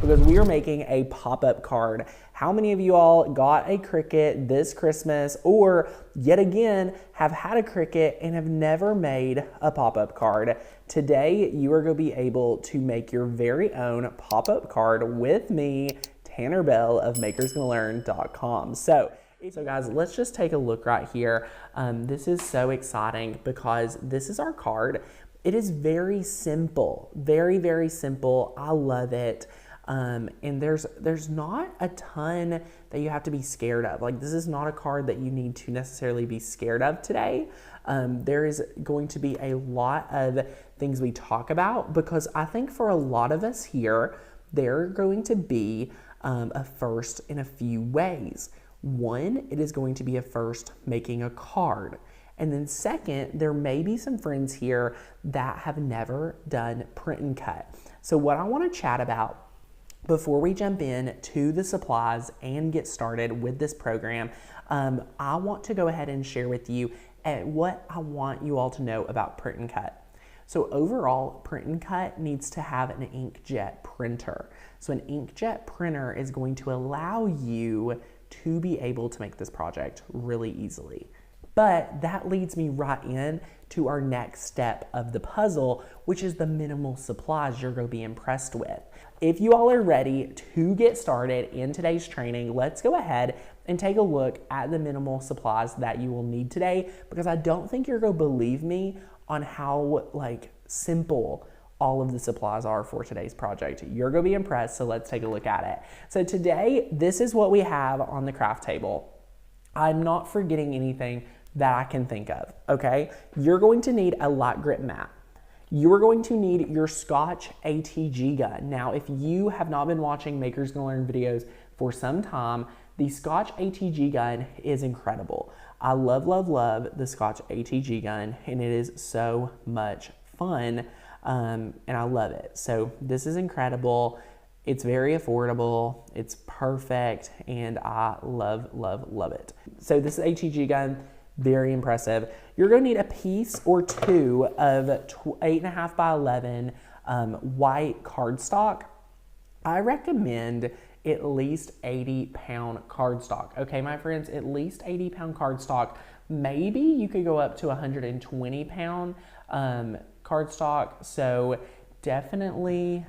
because we are making a pop-up card. How many of you all got a Cricut this Christmas, or yet again have had a Cricut and have never made a pop-up card? Today you are going to be able to make your very own pop-up card with me, Tanner Bell of makersgonnalearn.com. So guys, let's just take a look right here. This is so exciting because this is our card. It is very simple, very, very simple. I love it. And there's not a ton that you have to be scared of. Like, this is not a card that you need to necessarily be scared of today. There is going to be a lot of things we talk about, because I think for a lot of us here, there are going to be a first in a few ways. One, it is going to be a first making a card. And then second, there may be some friends here that have never done print and cut. So what I want to chat about before we jump in to the supplies and get started with this program, I want to go ahead and share with you what I want you all to know about print and cut. So overall, print and cut needs to have an inkjet printer. So an inkjet printer is going to allow you to be able to make this project really easily. But that leads me right in to our next step of the puzzle, which is the minimal supplies you're going to be impressed with. If you all are ready to get started in today's training, let's go ahead and take a look at the minimal supplies that you will need today, because I don't think you're going to believe me on how simple all of the supplies are for today's project. You're going to be impressed, so let's take a look at it. So today, this is what we have on the craft table. I'm not forgetting anything that I can think of, okay? You're going to need a light grip mat. You are going to need your Scotch ATG gun. Now, if you have not been watching Makers Gonna Learn videos for some time, the Scotch ATG gun is incredible. I love, love, love the Scotch ATG gun, and it is so much fun, and I love it. So this is incredible. It's very affordable, it's perfect, and I love, love, love it. So this is ATG gun, very impressive. You're gonna need a piece or two of 8.5 by 11 white cardstock. I recommend at least 80-pound cardstock. Okay, my friends, at least 80-pound cardstock. Maybe you could go up to 120-pound cardstock. So definitely,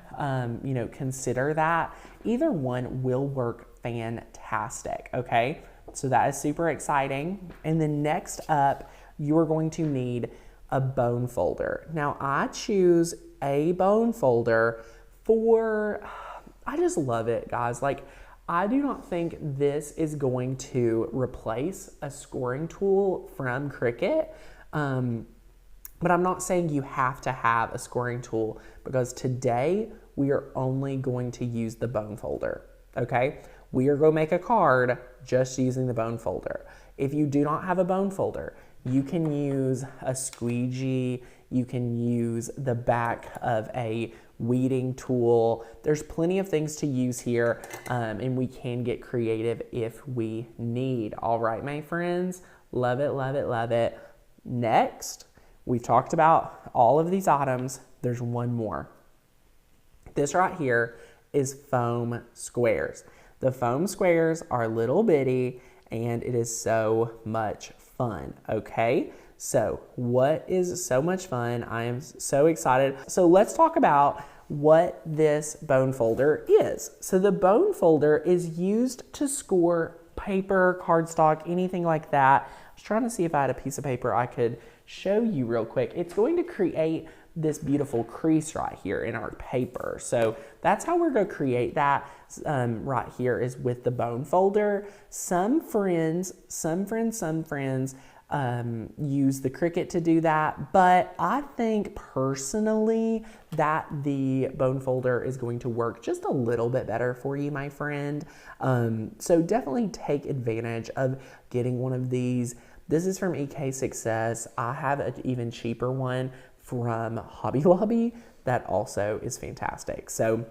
consider that. Either one will work fantastic, okay? So that is super exciting. And then next up, you're going to need a bone folder. Now, I choose a bone folder I just love it, guys. I do not think this is going to replace a scoring tool from Cricut. But I'm not saying you have to have a scoring tool, because today we are only going to use the bone folder, okay? We are going to make a card just using the bone folder. If you do not have a bone folder, you can use a squeegee, you can use the back of a weeding tool. There's plenty of things to use here, and we can get creative if we need. All right, my friends, love it, love it, love it. Next, we've talked about all of these items. There's one more. This right here is foam squares. The foam squares are little bitty, and it is so much fun, okay? So what is so much fun? I am so excited. So let's talk about what this bone folder is. So the bone folder is used to score paper, cardstock, anything like that. I was trying to see if I had a piece of paper I could show you real quick. It's going to create this beautiful crease right here in our paper. So that's how we're going to create that right here, is with the bone folder. Some friends use the Cricut to do that, but I think personally that the bone folder is going to work just a little bit better for you, my friend. So definitely take advantage of getting one of these. This is from EK Success. I have an even cheaper one from Hobby Lobby that also is fantastic. So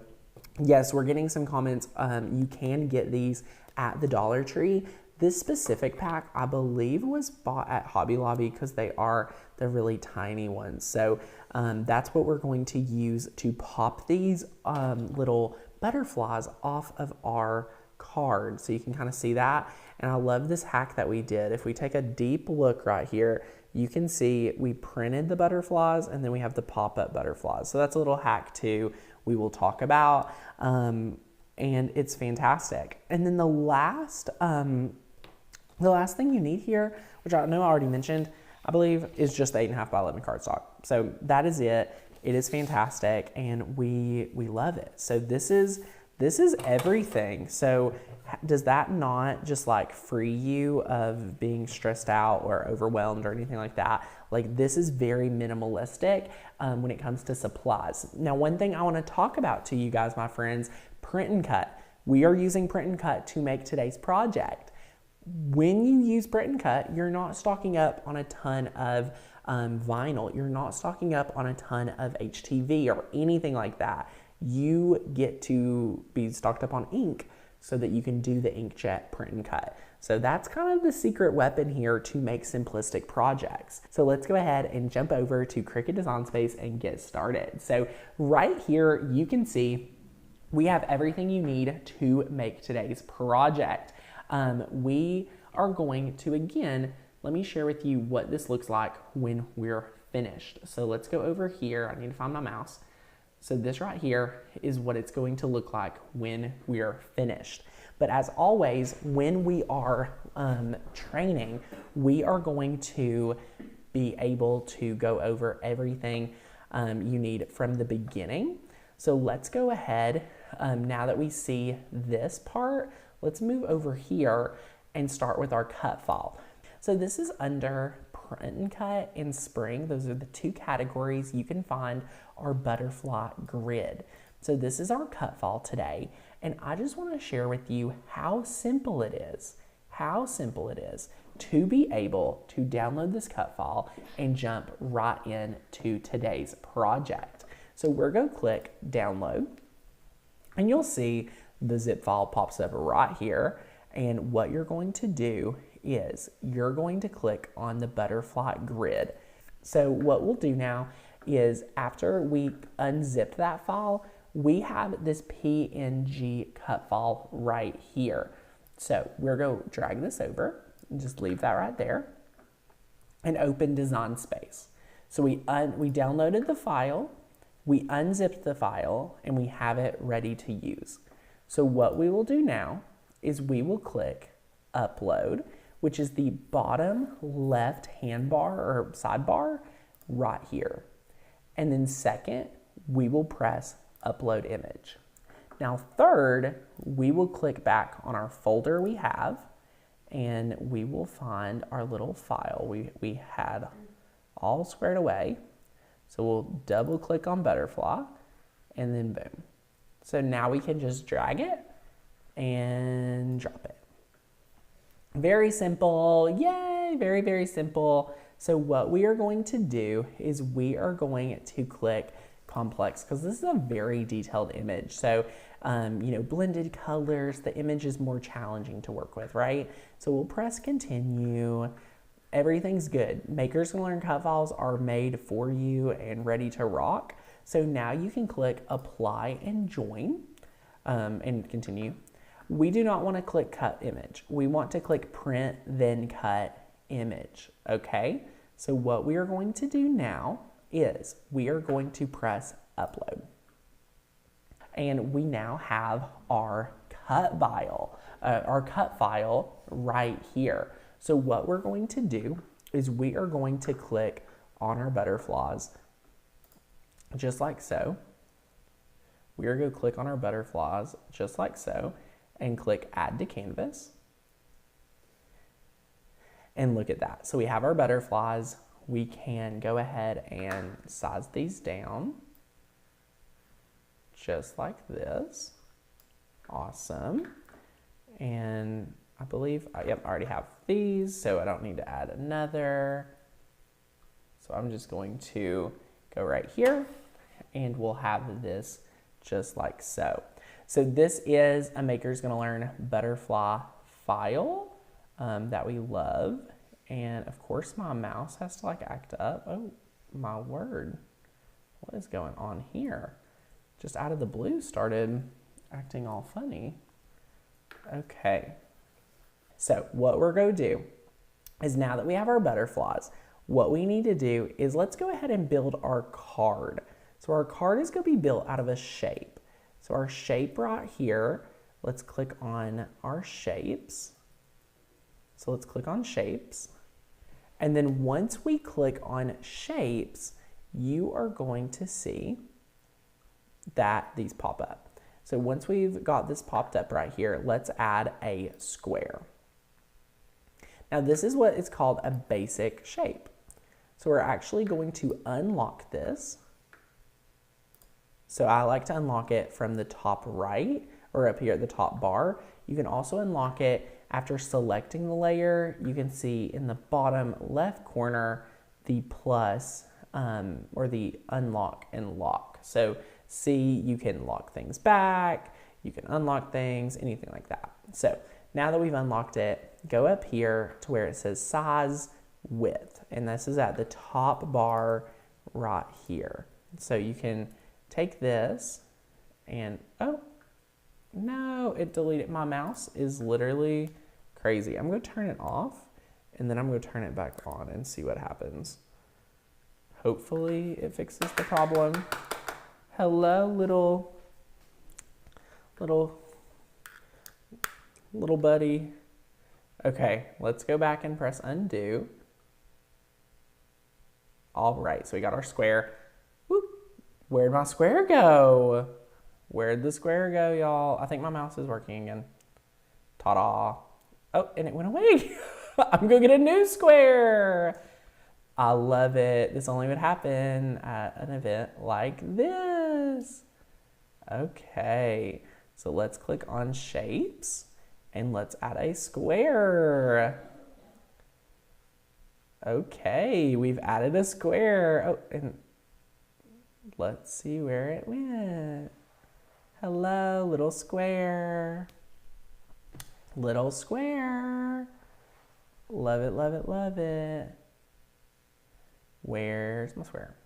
yes, we're getting some comments. You can get these at the Dollar Tree. This specific pack, I believe, was bought at Hobby Lobby because they are the really tiny ones. So that's what we're going to use to pop these little butterflies off of our card. So you can kind of see that. And I love this hack that we did. If we take a deep look right here, you can see we printed the butterflies and then we have the pop-up butterflies. So that's a little hack too we will talk about. And it's fantastic. And then the last thing you need here, which I know I already mentioned, I believe, is just the 8.5 by 11 cardstock. So that is it. It is fantastic, and we love it. So this is everything. So does that not just like free you of being stressed out or overwhelmed or anything like that? Like, this is very minimalistic when it comes to supplies. Now, one thing I want to talk about to you guys, my friends, print and cut. We are using print and cut to make today's project. When you use print and cut, you're not stocking up on a ton of vinyl. You're not stocking up on a ton of HTV or anything like that. You get to be stocked up on ink so that you can do the inkjet print and cut. So that's kind of the secret weapon here to make simplistic projects. So let's go ahead and jump over to Cricut Design Space and get started. So right here, you can see we have everything you need to make today's project. We are going to, again, let me share with you what this looks like when we're finished. So let's go over here. I need to find my mouse. So this right here is what it's going to look like when we're finished. But as always, when we are training, we are going to be able to go over everything you need from the beginning. So let's go ahead, now that we see this part, let's move over here and start with our cut file. So this is under print and cut and spring. Those are the two categories you can find our butterfly grid. So this is our cut file today. And I just want to share with you how simple it is to be able to download this cut file and jump right into today's project. So we're going to click download and you'll see the zip file pops up right here. And what you're going to do is you're going to click on the butterfly grid. So what we'll do now is after we unzip that file, we have this PNG cut file right here. So we're going to drag this over and just leave that right there and open Design Space. So we downloaded the file, we unzipped the file, and we have it ready to use. So what we will do now is we will click Upload, which is the bottom left handbar or sidebar right here. And then second, we will press Upload Image. Now third, we will click back on our folder we have and we will find our little file we had all squared away. So we'll double click on butterfly and then boom. So now we can just drag it and drop it. Very simple, yay, very, very simple. So what we are going to do is we are going to click complex because this is a very detailed image. So, blended colors, the image is more challenging to work with, right? So we'll press continue. Everything's good. Makers Gonna Learn cut files are made for you and ready to rock. So now you can click apply and join and continue. We do not want to click cut image. We want to click print, then cut image, okay? So what we are going to do now is we are going to press upload. And we now have our cut file right here. So what we're going to do is we are going to click on our butterflies, just like so. We are going to click on our butterflies, just like so, and click add to canvas. And look at that. So we have our butterflies. We can go ahead and size these down, just like this. Awesome. And I believe, yep, I already have these, so I don't need to add another. So I'm just going to go right here and we'll have this just like so. So this is a Makers Gonna Learn butterfly file that we love. And of course my mouse has to like act up. Oh my word, what is going on here? Just out of the blue started acting all funny. Okay. So what we're going to do is, now that we have our butterflies, what we need to do is let's go ahead and build our card. So our card is going to be built out of a shape. So our shape right here, let's click on our shapes. So let's click on shapes. And then once we click on shapes, you are going to see that these pop up. So once we've got this popped up right here, let's add a square. Now this is what is called a basic shape. So we're actually going to unlock this. So I like to unlock it from the top right, or up here at the top bar. You can also unlock it after selecting the layer. You can see in the bottom left corner the plus or the unlock and lock. So see, you can lock things back, you can unlock things, anything like that. So now that we've unlocked it, go up here to where it says size width, and this is at the top bar right here. So you can take this and, oh, no, it deleted. My mouse is literally crazy. I'm going to turn it off, and then I'm going to turn it back on and see what happens. Hopefully it fixes the problem. Hello, little buddy. Okay, let's go back and press undo. All right, so we got our square. Whoop. Where'd my square go? Where'd the square go, y'all? I think my mouse is working again. Ta-da. Oh, and it went away. I'm gonna get a new square. I love it. This only would happen at an event like this. Okay, so let's click on shapes and let's add a square. Okay, we've added a square. Oh, and let's see where it went. Hello, little square. Little square. Love it, love it, love it. Where's my square?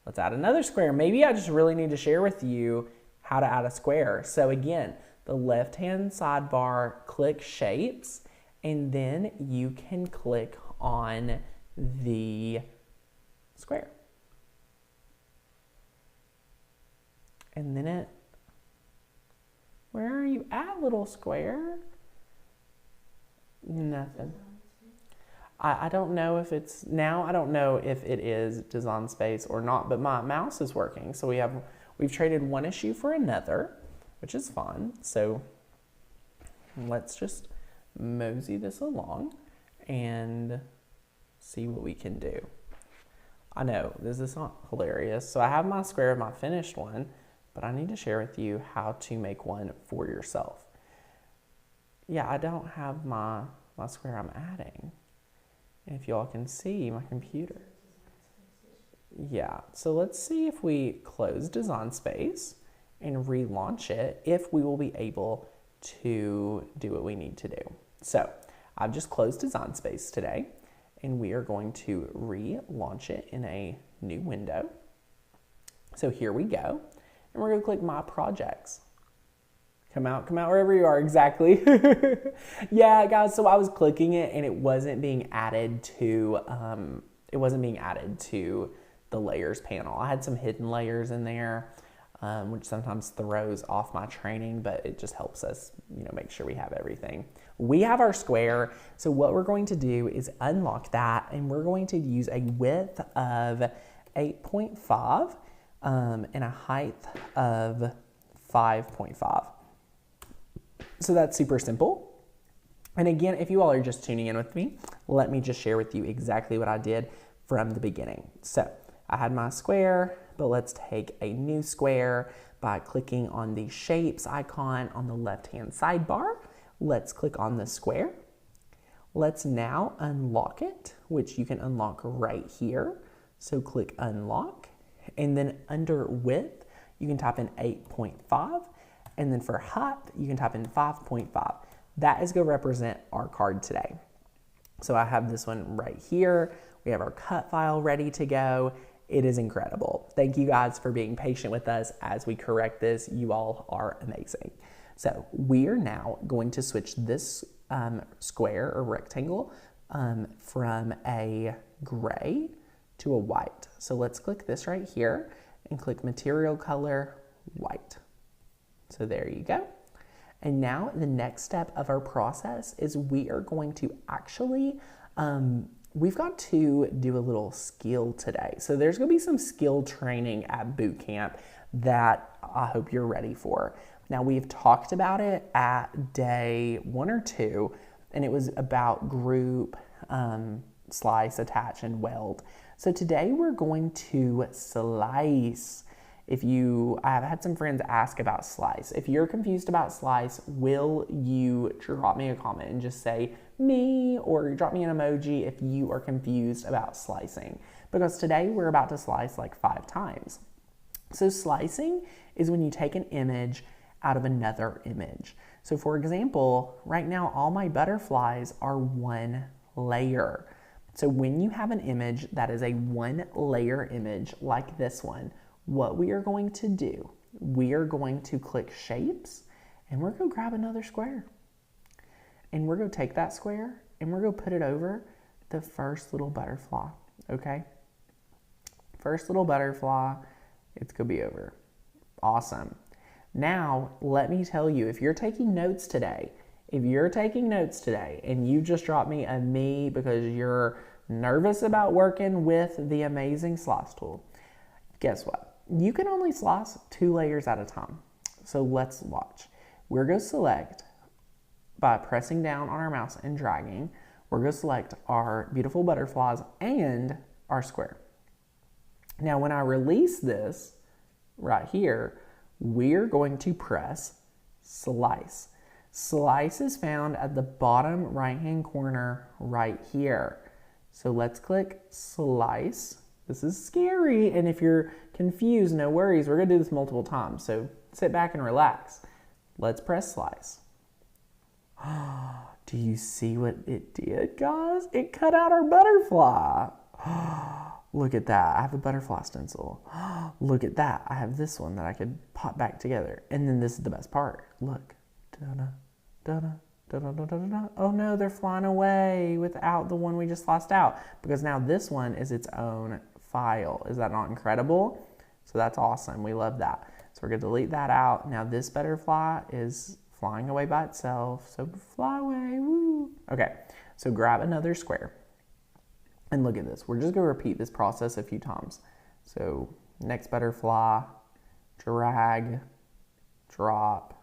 Let's add another square. Maybe I just really need to share with you how to add a square. So again, the left-hand sidebar, click shapes, and then you can click on the square. And then where are you at, little square? Nothing. I don't know if it's, now I don't know if it is Design Space or not, but my mouse is working. So we've traded one issue for another, which is fun. So let's just mosey this along and see what we can do. I know, this is not hilarious. So I have my square of my finished one, but I need to share with you how to make one for yourself. Yeah, I don't have my square I'm adding. And if y'all can see my computer. Yeah, so let's see if we close Design Space and relaunch it, if we will be able to do what we need to do. So I've just closed Design Space today, and we are going to relaunch it in a new window. So here we go. And we're going to click My Projects. Come out wherever you are, exactly. Yeah, guys, so I was clicking it and it wasn't being added to the layers panel. I had some hidden layers in there, which sometimes throws off my training, but it just helps us, make sure we have everything. We have our square, so what we're going to do is unlock that, and we're going to use a width of 8.5 and a height of 5.5. So that's super simple. And again, if you all are just tuning in with me, let me just share with you exactly what I did from the beginning. So I had my square, but let's take a new square by clicking on the shapes icon on the left-hand sidebar. Let's click on the square. Let's now unlock it, which you can unlock right here. So click unlock, and then under width, you can type in 8.5. And then for height, you can type in 5.5. That is going to represent our card today. So I have this one right here. We have our cut file ready to go. it is incredible. Thank you guys for being patient with us as we correct this. You all are amazing. So we are now going to switch this square or rectangle from a gray to a white. So let's click this right here and click material color white. So there you go. And now the next step of our process is we are going to actually, we've got to do a little skill today. So there's going to be some skill training at boot camp that I hope you're ready for. Now we've talked about it at day 1 or 2, and it was about group, slice, attach, and weld. So today we're going to slice. I've had some friends ask about slice. If you're confused about slice, will you drop me a comment and just say me, or drop me an emoji if you are confused about slicing? Because today we're about to slice like 5 times. So slicing is when you take an image out of another image. So for example, right now all my butterflies are 1 layer. So when you have an image that is a 1 layer image like this one, what we are going to do, we are going to click shapes, and we're going to grab another square. And we're going to take that square and we're going to put it over the first little butterfly, okay? First little butterfly, it's going to be over. Awesome. Now, let me tell you, if you're taking notes today, and you just drop me a me because you're nervous about working with the amazing slice tool, guess what? You can only slice 2 layers at a time. So let's watch. We're going to select by pressing down on our mouse and dragging. We're going to select our beautiful butterflies and our square. Now, when I release this right here, we're going to press slice. Slice is found at the bottom right-hand corner right here. So let's click slice. This is scary, and if you're confused, no worries. We're going to do this multiple times, so sit back and relax. Let's press slice. Do you see what it did, guys? It cut out our butterfly. Look at that. I have a butterfly stencil. Look at that. I have this one that I could pop back together. And then this is the best part. Look. Da-da, da-da, da-da, da-da, da-da. Oh no, they're flying away without the one we just sliced out, because now this one is its own file. Is that not incredible? So that's awesome. We love that. So we're going to delete that out. Now this butterfly is flying away by itself. So fly away. Woo. Okay. So grab another square. And look at this. We're just going to repeat this process a few times. So next butterfly, drag, drop,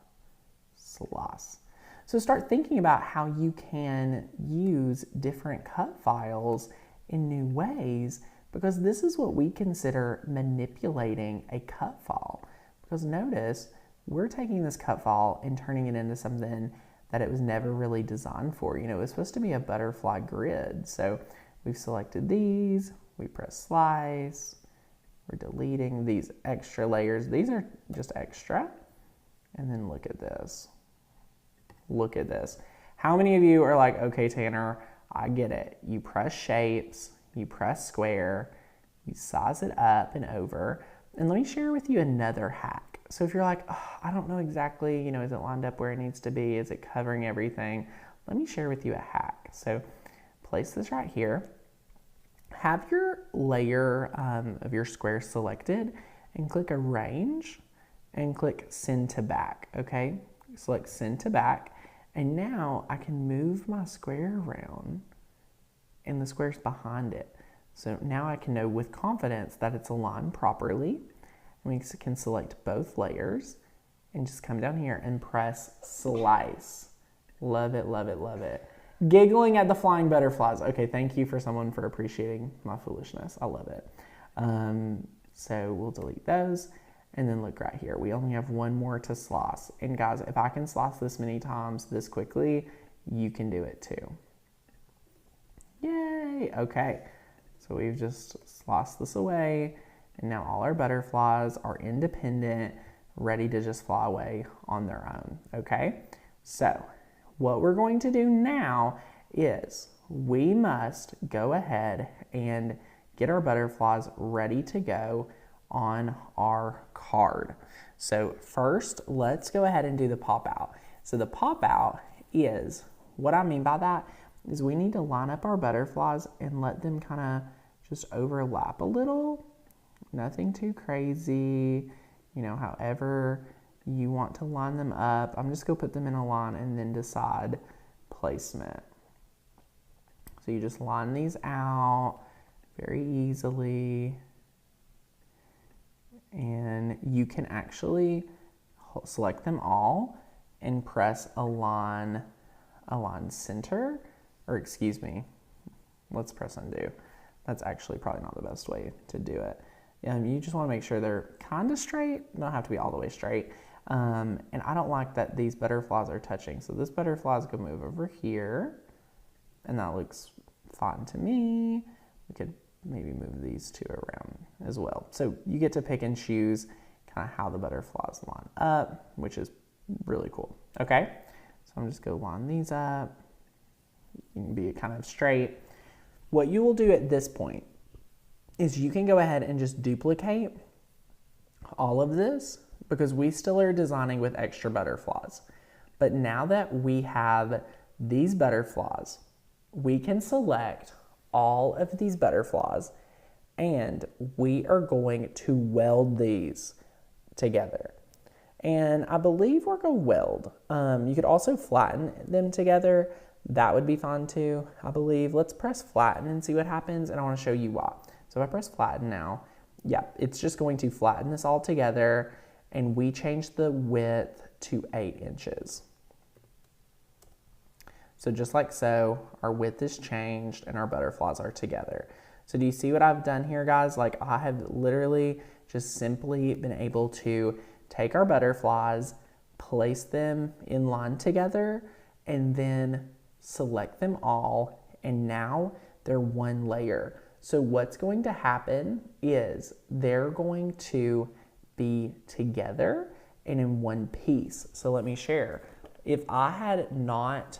slice. So start thinking about how you can use different cut files in new ways, because this is what we consider manipulating a cut file. Because notice, we're taking this cut file and turning it into something that it was never really designed for. You know, it was supposed to be a butterfly grid. So we've selected these, we press slice, we're deleting these extra layers. These are just extra. And then look at this. Look at this. How many of you are like, okay, Tanner, I get it. You press shapes, you press square, you size it up and over. And let me share with you another hack. So if you're like, oh, I don't know exactly, you know, is it lined up where it needs to be? Is it covering everything? Let me share with you a hack. So place this right here. Have your layer of your square selected and click arrange and click send to back, okay? Select send to back. And now I can move my square around and the square's behind it. So now I can know with confidence that it's aligned properly. And we can select both layers and just come down here and press slice. Love it, love it, love it. Giggling at the flying butterflies. Okay, thank you for someone for appreciating my foolishness. I love it. So we'll delete those. And then look right here. We only have one more to slice. And guys, if I can slice this many times this quickly, you can do it too. Yay! Okay, so we've just sliced this away. And now all our butterflies are independent, ready to just fly away on their own, okay? So what we're going to do now is we must go ahead and get our butterflies ready to go on our card. So first, let's go ahead and do the pop out. So the pop out is, what I mean by that is we need to line up our butterflies and let them kind of just overlap a little. Nothing too crazy, you know, however you want to line them up. I'm just gonna put them in a line and then decide placement. So you just line these out very easily, and you can actually select them all and press align center, or excuse me, let's press undo. That's actually probably not the best way to do it. You just want to make sure they're kind of straight, don't have to be all the way straight. And I don't like that these butterflies are touching. So this butterfly is going to move over here, and that looks fine to me. We could maybe move these two around as well. So you get to pick and choose kind of how the butterflies line up, which is really cool. Okay, so I'm just going to line these up. You can be kind of straight. What you will do at this point is you can go ahead and just duplicate all of this, because we still are designing with extra butterflies. But now that we have these butterflies, we can select all of these butterflies and we are going to weld these together. And I believe we're going to weld. You could also flatten them together. That would be fun too, I believe. Let's press flatten and see what happens, and I want to show you why. So if I press flatten now, yeah, it's just going to flatten this all together, and we change the width to 8 inches. So just like so, our width is changed and our butterflies are together. So do you see what I've done here, guys? Like, I have literally just simply been able to take our butterflies, place them in line together, and then select them all, and now they're one layer. So what's going to happen is they're going to be together and in one piece. So let me share. If I had not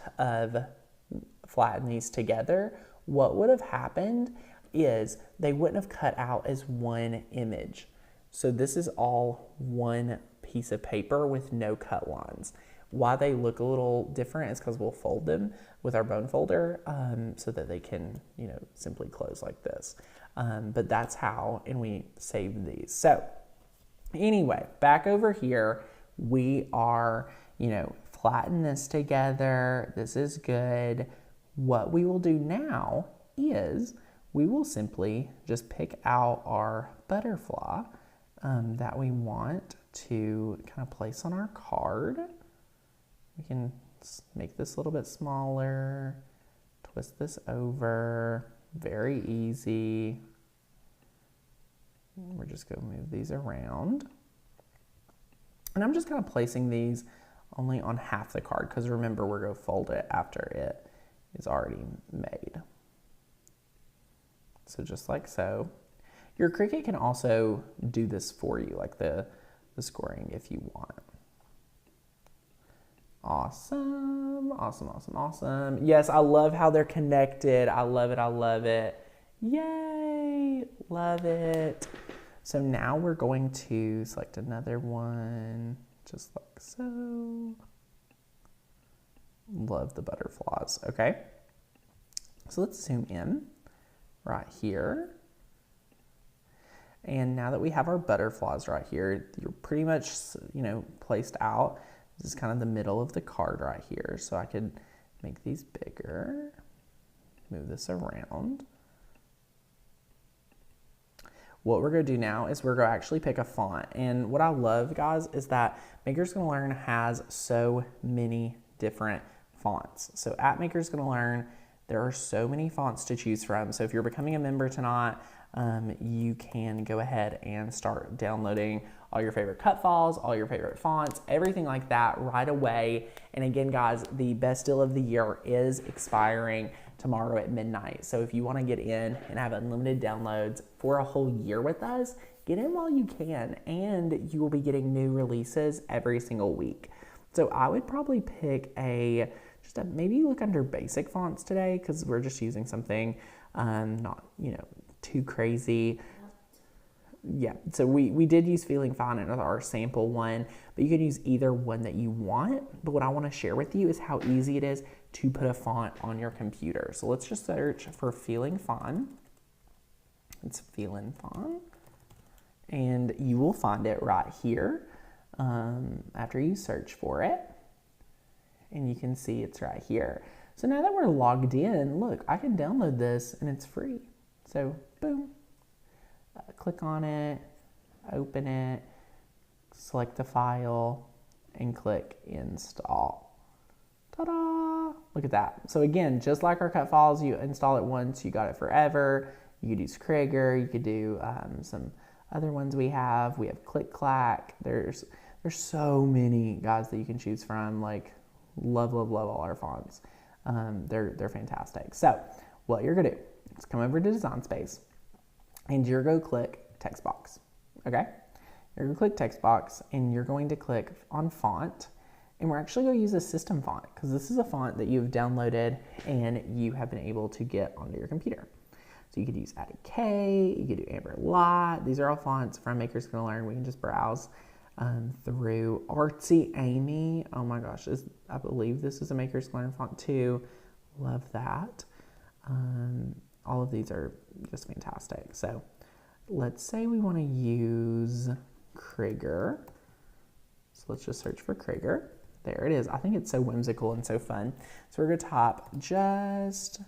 flattened these together, what would have happened is they wouldn't have cut out as one image. So this is all one piece of paper with no cut lines. Why they look a little different is because we'll fold them with our bone folder so that they can, you know, simply close like this. But that's how, and we save these. So anyway, back over here, we are, you know, flatten this together. This is good. What we will do now is we will simply just pick out our butterfly that we want to kind of place on our card. We can make this a little bit smaller, twist this over, very easy. We're just going to move these around. And I'm just kind of placing these only on half the card, because remember, we're going to fold it after it is already made. So just like so. Your Cricut can also do this for you, like the scoring, if you want. Awesome, awesome, awesome, awesome. Yes, I love how they're connected. I love it, I love it. Yay, love it. So now we're going to select another one, just like so. Love the butterflies, okay? So let's zoom in right here. And now that we have our butterflies right here, you're pretty much, you know, placed out. This is kind of the middle of the card right here. So I could make these bigger, move this around. What we're going to do now is we're going to actually pick a font. And what I love, guys, is that Makers Gonna Learn has so many different fonts. So at Makers Gonna Learn, there are so many fonts to choose from. So if you're becoming a member tonight, you can go ahead and start downloading all your favorite cut files, all your favorite fonts, everything like that right away. And again, guys, the best deal of the year is expiring tomorrow at midnight. So if you want to get in and have unlimited downloads for a whole year with us, get in while you can, and you will be getting new releases every single week. So I would probably pick maybe look under basic fonts today, because we're just using something not, you know, too crazy. Yeah, so we did use Feeling Fine in our sample one, but you can use either one that you want. But what I want to share with you is how easy it is to put a font on your computer. So let's just search for Feeling Fine. It's Feeling Fine. And you will find it right here after you search for it. And you can see it's right here. So now that we're logged in, look, I can download this and it's free. So boom. Click on it, open it, select the file, and click install. Ta-da! Look at that. So again, just like our cut files, you install it once, you got it forever. You could use Cricut, you could do some other ones we have. We have Click-Clack. There's so many, guys, that you can choose from. Like, love, love, love all our fonts. They're fantastic. So what you're gonna do is come over to Design Space, and you're going to click text box, okay? You're going to click text box, and you're going to click on font, and we're actually going to use a system font because this is a font that you've downloaded and you have been able to get onto your computer. So you could use Added K, you could do Amber Light. These are all fonts from Makers Gonna Learn. We can just browse through Artsy Amy. Oh my gosh, I believe this is a Makers Gonna Learn font too. Love that. All of these are just fantastic. So let's say we want to use Cricut. So let's just search for Cricut. There it is. I think it's so whimsical and so fun. So we're going to type just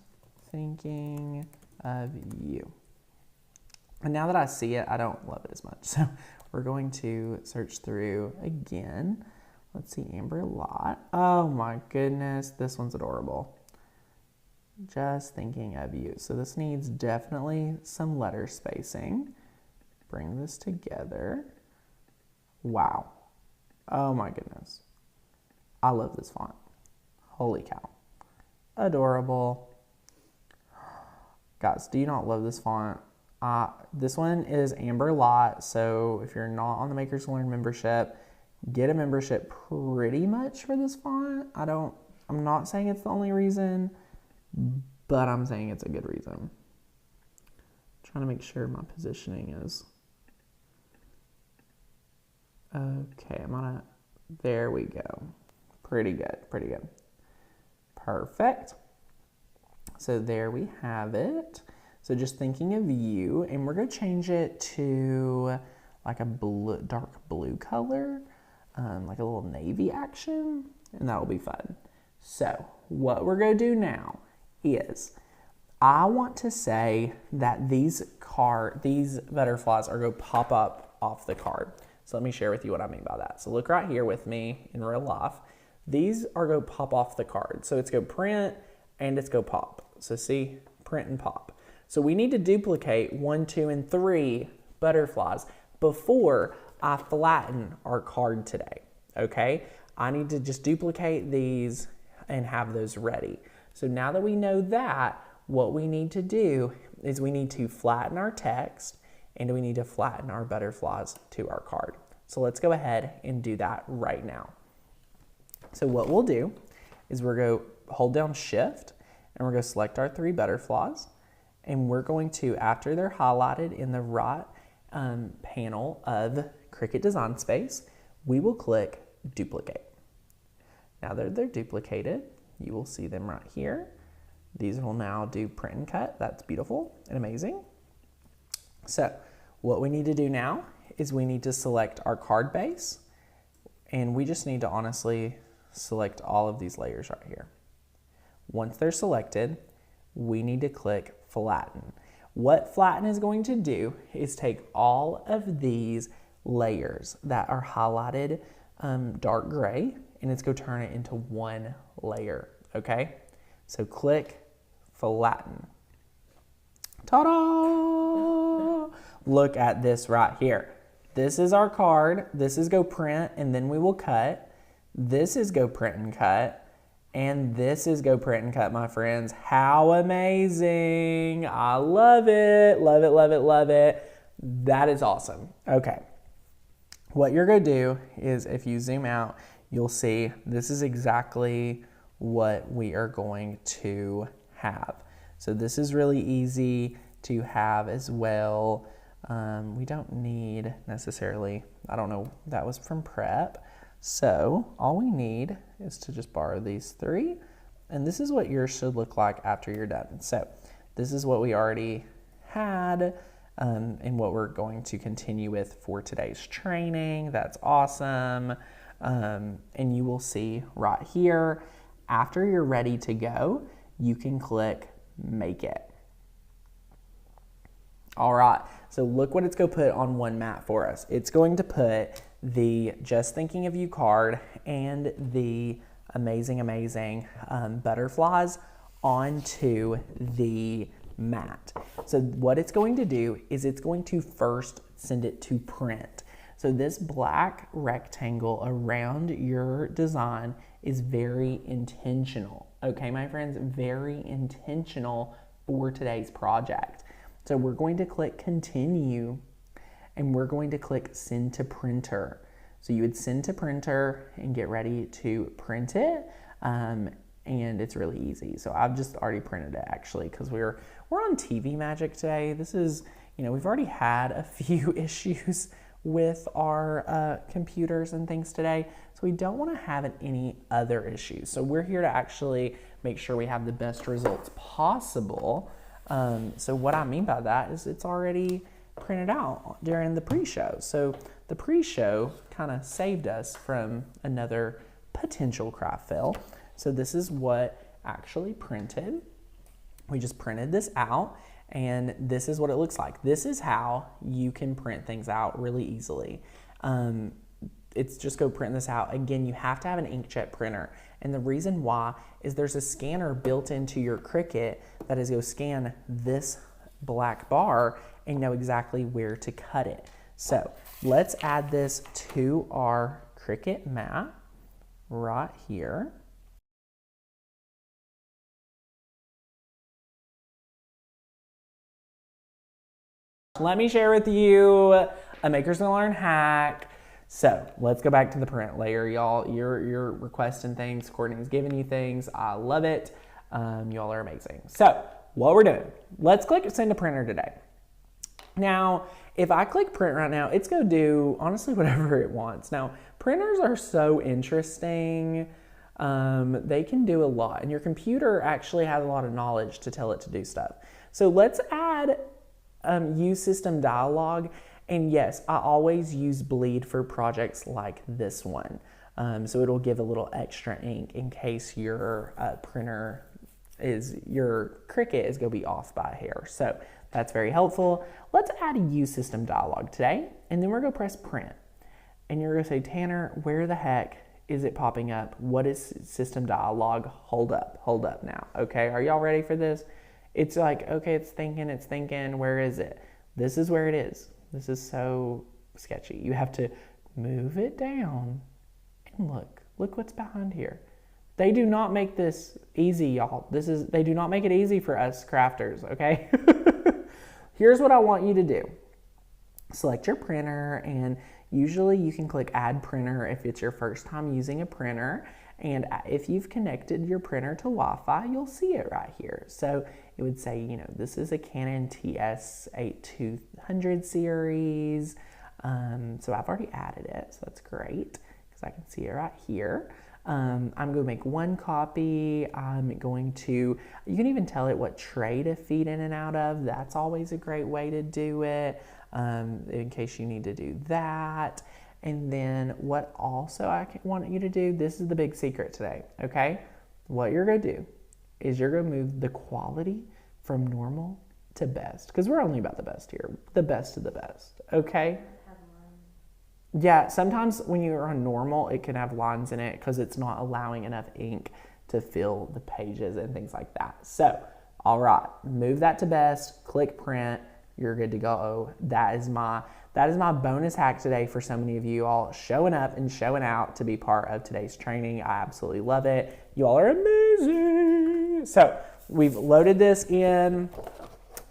thinking of you. And now that I see it, I don't love it as much. So we're going to search through again. Let's see, Amber Lot. Oh my goodness, this one's adorable. Just thinking of you. So this needs definitely some letter spacing. Bring this together. Wow. Oh my goodness. I love this font. Holy cow. Adorable. Guys, do you not love this font? This one is Amber Lot. So if you're not on the Makers Learn membership, get a membership pretty much for this font. I'm not saying it's the only reason, but I'm saying it's a good reason. I'm trying to make sure my positioning is okay. There we go. Pretty good, pretty good. Perfect. So there we have it. So just thinking of you, and we're gonna change it to like a dark blue color, like a little navy action, and that'll be fun. So what we're gonna do now is I want to say that these butterflies are going to pop up off the card. So let me share with you what I mean by that. So look right here with me in real life. These are going to pop off the card. So it's going to print and it's going to pop. So see, print and pop. So we need to duplicate 1, 2, and 3 butterflies before I flatten our card today, okay? I need to just duplicate these and have those ready. So now that we know that, what we need to do is we need to flatten our text and we need to flatten our butterflies to our card. So let's go ahead and do that right now. So what we'll do is we're going to hold down Shift and we're going to select our 3 butterflies, and we're going to, after they're highlighted in the right panel of Cricut Design Space, we will click Duplicate. Now that they're duplicated, you will see them right here. These will now do print and cut. That's beautiful and amazing. So what we need to do now is we need to select our card base, and we just need to honestly select all of these layers right here. Once they're selected, we need to click Flatten. What Flatten is going to do is take all of these layers that are highlighted dark gray, and it's going to turn it into one layer, okay? So click Flatten. Ta-da! Look at this right here. This is our card. This is go print, and then we will cut. This is go print and cut. And this is go print and cut, my friends. How amazing. I love it. Love it, love it, love it. That is awesome. Okay. What you're going to do is, if you zoom out, you'll see this is exactly what we are going to have. So this is really easy. to have as well. We don't need necessarily, I don't know, that was from prep. So all we need is to just borrow these 3. And this is what yours should look like after you're done. So this is what we already had and what we're going to continue with for today's training. That's awesome. And you will see right here, after you're ready to go, you can click Make It. All right, so look what it's going to put on one mat for us. It's going to put the Just Thinking of You card and the amazing butterflies onto the mat. So what it's going to do is it's going to first send it to print. So this black rectangle around your design is very intentional. Okay, my friends, very intentional for today's project. So we're going to click Continue, and we're going to click Send to Printer. So you would send to printer and get ready to print it, and it's really easy. So I've just already printed it actually because we're on TV Magic today. This is, we've already had a few issues with our computers and things today, so we don't want to have any other issues. So we're here to actually make sure we have the best results possible. So what I mean by that is it's already printed out during the pre-show. So the pre-show kind of saved us from another potential craft fail. So this is what actually printed. We just printed this out, and this is what it looks like. This is how you can print things out really easily. It's just go print this out. Again, you have to have an inkjet printer. And the reason why is there's a scanner built into your Cricut that is going to scan this black bar and know exactly where to cut it. So let's add this to our Cricut mat right here. Let me share with you a Maker's Gonna Learn hack. So let's go back to the print layer, y'all. You're requesting things. Courtney's giving you things. I love it. Y'all are amazing. So what we're doing, let's click Send to Printer today. Now, if I click print right now, it's going to do honestly whatever it wants. Now, printers are so interesting. They can do a lot, and your computer actually has a lot of knowledge to tell it to do stuff. So let's add use system dialog. And yes, I always use bleed for projects like this one. So it'll give a little extra ink in case your your Cricut is going to be off by a hair. So that's very helpful. Let's add a use system dialog today, and then we're going to press print. And you're going to say, Tanner, where the heck is it popping up? What is system dialog? Hold up now. Okay, are y'all ready for this? It's like, okay, it's thinking, where is it? This is where it is. This is so sketchy. You have to move it down and look what's behind here. They do not make this easy, y'all. They do not make it easy for us crafters, okay? Here's what I want you to do. Select your printer, and usually you can click Add Printer if it's your first time using a printer. And if you've connected your printer to Wi-Fi, you'll see it right here. So it would say, this is a Canon TS8200 series. So I've already added it, so that's great because I can see it right here. I'm going to make one copy. You can even tell it what tray to feed in and out of. That's always a great way to do it in case you need to do that. And then what also I want you to do, this is the big secret today, okay? What you're going to do is you're going to move the quality from normal to best, because we're only about the best here, the best of the best, okay? Yeah, sometimes when you're on normal, it can have lines in it because it's not allowing enough ink to fill the pages and things like that. So, all right, move that to best, click print, you're good to go. That is my bonus hack today for so many of you all showing up and showing out to be part of today's training. I absolutely love it. You all are amazing. So we've loaded this in.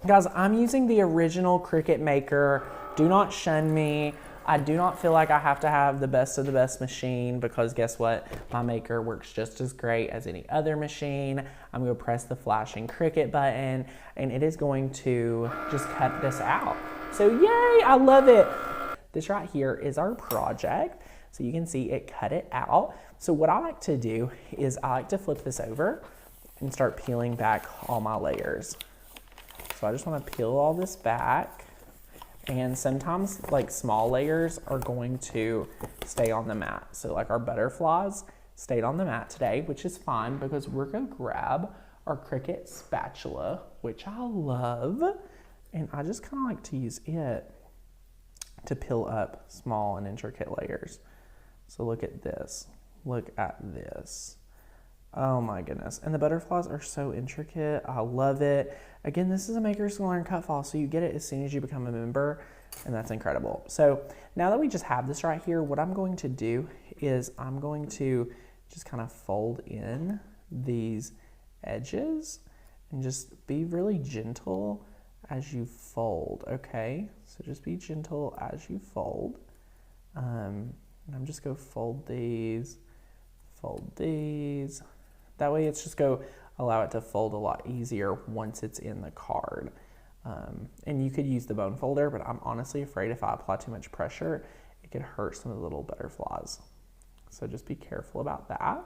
Guys, I'm using the original Cricut Maker. Do not shun me. I do not feel like I have to have the best of the best machine because guess what? My maker works just as great as any other machine. I'm gonna press the flashing Cricut button and it is going to just cut this out. So yay, I love it. This right here is our project. So you can see it cut it out. So what I like to do is I like to flip this over and start peeling back all my layers. So I just want to peel all this back, and sometimes like small layers are going to stay on the mat. So like our butterflies stayed on the mat today, which is fine because we're going to grab our Cricut spatula, which I love, and I just kind of like to use it to peel up small and intricate layers. So look at this, look at this. Oh my goodness. And the butterflies are so intricate. I love it. Again, this is a Maker's Gonna Learn cut file, so you get it as soon as you become a member, and that's incredible. So now that we just have this right here, what I'm going to do is I'm going to just kind of fold in these edges and just be really gentle as you fold, okay? So just be gentle as you fold. And I'm just gonna fold these. That way it's just go allow it to fold a lot easier once it's in the card. And you could use the bone folder, but I'm honestly afraid if I apply too much pressure, it could hurt some of the little butterflies. So just be careful about that.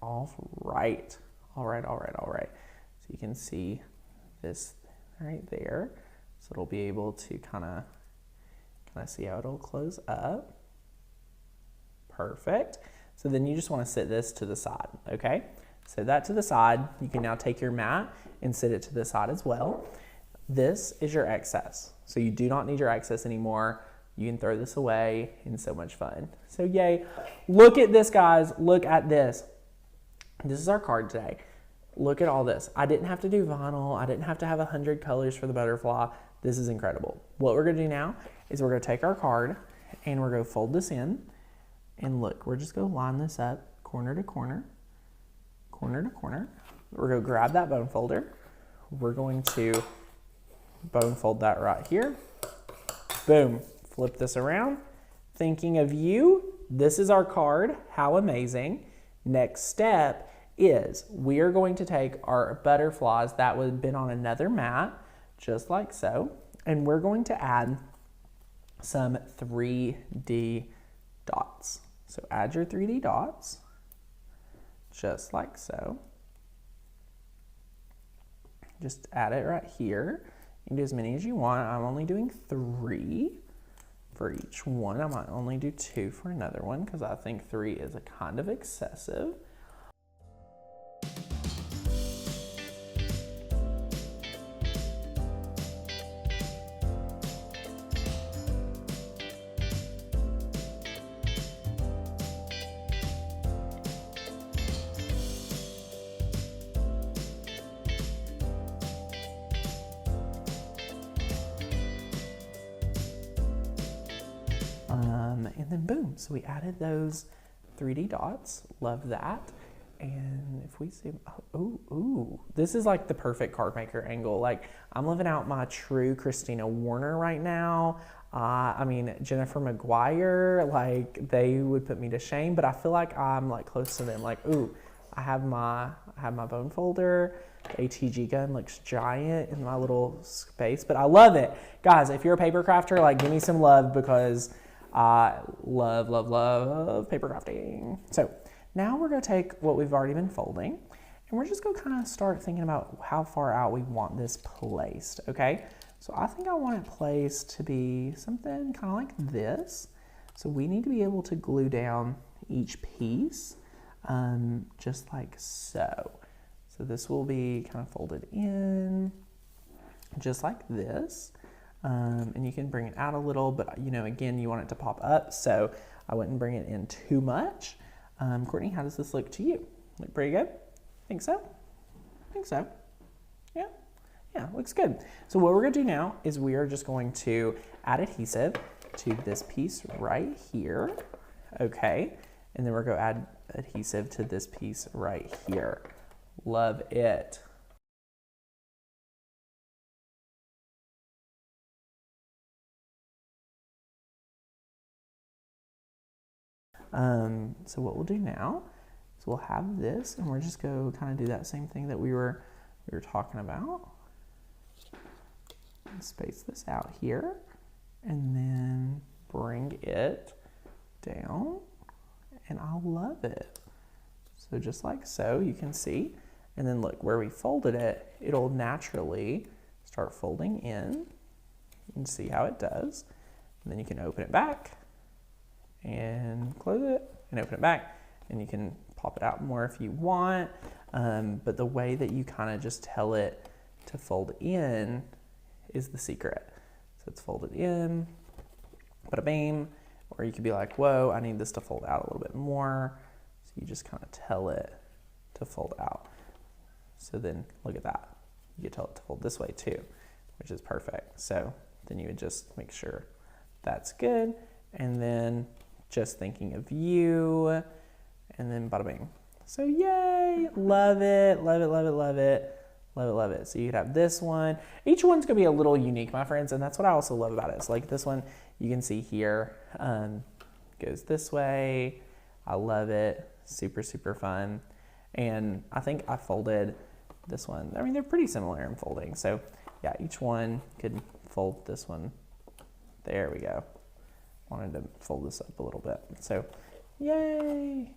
All right. So you can see this right there. So it'll be able to kind of see how it'll close up. Perfect. So then you just want to sit this to the side, okay? Set that to the side. You can now take your mat and sit it to the side as well. This is your excess. So you do not need your excess anymore. You can throw this away, and so much fun. So yay. Look at this, guys. Look at this. This is our card today. Look at all this. I didn't have to do vinyl. I didn't have to have 100 colors for the butterfly. This is incredible. What we're gonna do now is we're gonna take our card and we're gonna fold this in. And look, we're just gonna line this up corner to corner, corner to corner. We're gonna grab that bone folder. We're going to bone fold that right here. Boom, flip this around. Thinking of you, this is our card, how amazing. Next step is we are going to take our butterflies that would have been on another mat, just like so, and we're going to add some 3D dots. So add your 3D dots, just like so. Just add it right here. You can do as many as you want. I'm only doing 3 for each one. I might only do 2 for another one because I think 3 is a kind of excessive. And then boom, so we added those 3D dots, love that. And if we zoom, ooh, this is like the perfect card maker angle. Like I'm living out my true Christina Warner right now. I mean, Jennifer McGuire, like they would put me to shame, but I feel like I'm like close to them. Like, ooh, I have my bone folder. The ATG gun looks giant in my little space, but I love it. Guys, if you're a paper crafter, like give me some love because I love, love, love paper crafting. So now we're gonna take what we've already been folding and we're just gonna kind of start thinking about how far out we want this placed, okay? So I think I want it placed to be something kind of like this. So we need to be able to glue down each piece just like so. So this will be kind of folded in just like this. And you can bring it out a little, but you know, again, you want it to pop up, so I wouldn't bring it in too much. Courtney, how does this look to you? Look pretty good? Think so? Think so? Yeah? Yeah, looks good. So what we're gonna do now is we are just going to add adhesive to this piece right here, okay? And then we're gonna add adhesive to this piece right here. Love it. So what we'll do now is we'll have this, and we're just go kind of do that same thing that we were talking about. And space this out here, and then bring it down, and I love it. So just like so, you can see, and then look where we folded it, it'll naturally start folding in. You can see how it does, and then you can open it back and close it and open it back, and you can pop it out more if you want, but the way that you kind of just tell it to fold in is the secret. So it's folded in, bada bing, or you could be like, whoa, I need this to fold out a little bit more. So you just kind of tell it to fold out. So then look at that. You could tell it to fold this way too, which is perfect. So then you would just make sure that's good. And then just thinking of you, and then bada bing. So yay, love it, love it, love it, love it. Love it, love it. So you could have this one. Each one's gonna be a little unique, my friends, and that's what I also love about it. So like this one, you can see here, goes this way. I love it, super, super fun. And I think I folded this one. I mean, they're pretty similar in folding. So yeah, each one could fold this one. There we go. Wanted to fold this up a little bit. So yay,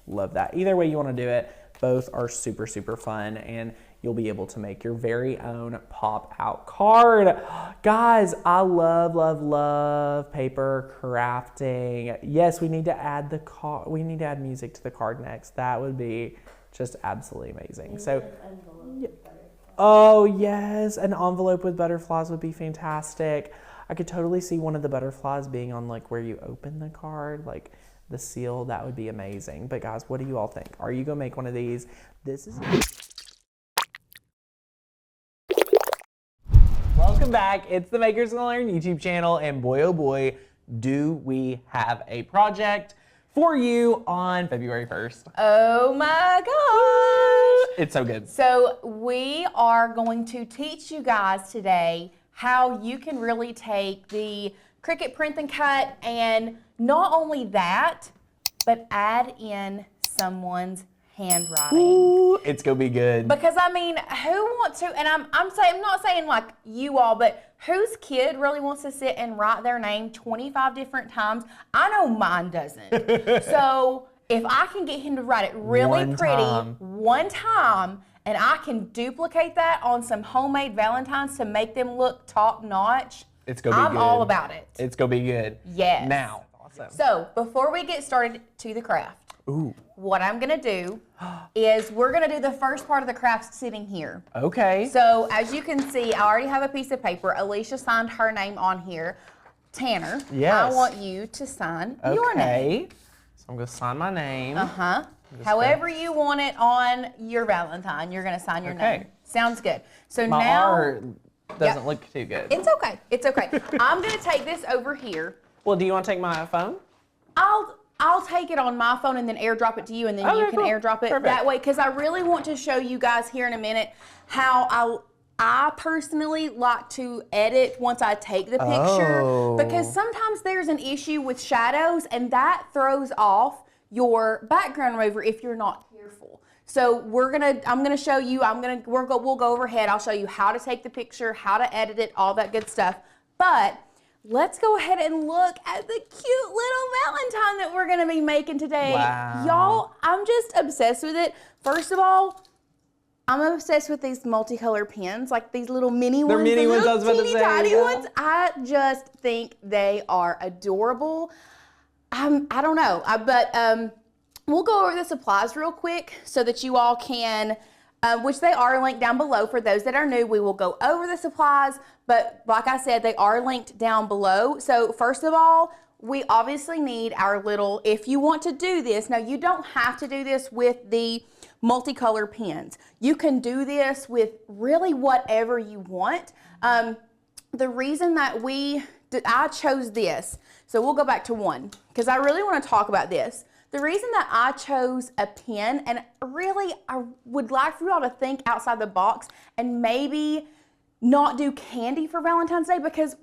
love that. Either way you wanna do it, both are super, super fun, and you'll be able to make your very own pop-out card. Guys, I love, love, love paper crafting. Yes, we need to add music to the card next. That would be just absolutely amazing. So, oh yes, an envelope with butterflies would be fantastic. I could totally see one of the butterflies being on like where you open the card, like the seal. That would be amazing. But guys, what do you all think? Are you gonna make one of these? Welcome back. It's the Makers Gonna Learn YouTube channel, and boy oh boy, do we have a project for you on February 1st. Oh my gosh! It's so good. So we are going to teach you guys today how you can really take the Cricut print and cut, and not only that, but add in someone's handwriting. Ooh, it's gonna be good. Because I mean, who wants to, and I'm not saying like you all, but whose kid really wants to sit and write their name 25 different times? I know mine doesn't. So if I can get him to write it really one time, and I can duplicate that on some homemade Valentines to make them look top notch, it's gonna be good. I'm all about it. It's gonna be good. Yes. Now. Awesome. So before we get started to the craft, what I'm gonna do is we're gonna do the first part of the craft sitting here. Okay. So as you can see, I already have a piece of paper. Alicia signed her name on here. Tanner, yes. I want you to sign your name. So I'm gonna sign my name. However you want it on your Valentine, you're gonna sign your name. Sounds good. So my now art doesn't look too good. It's okay. It's okay. I'm gonna take this over here. Well, do you want to take my phone? I'll take it on my phone and then airdrop it to you, and then you can airdrop it that way, because I really want to show you guys here in a minute how I personally like to edit once I take the picture, because sometimes there's an issue with shadows, and that throws off your background remover if you're not careful. So I'm gonna show you. We'll go overhead. I'll show you how to take the picture, how to edit it, all that good stuff. But let's go ahead and look at the cute little Valentine that we're gonna be making today. Wow. Y'all, I'm just obsessed with it. First of all, I'm obsessed with these multicolor pens, like these little mini ones. They're mini ones, I was about to say. Tiny ones. I just think they are adorable. I don't know, but we'll go over the supplies real quick so that you all can, which they are linked down below. For those that are new, we will go over the supplies, but like I said, they are linked down below. So first of all, we obviously need our little, if you want to do this, now you don't have to do this with the multicolor pens. You can do this with really whatever you want. The reason that I chose this, so we'll go back to one, because I really want to talk about this. The reason that I chose a pen, and really I would like for you all to think outside the box and maybe not do candy for Valentine's Day, because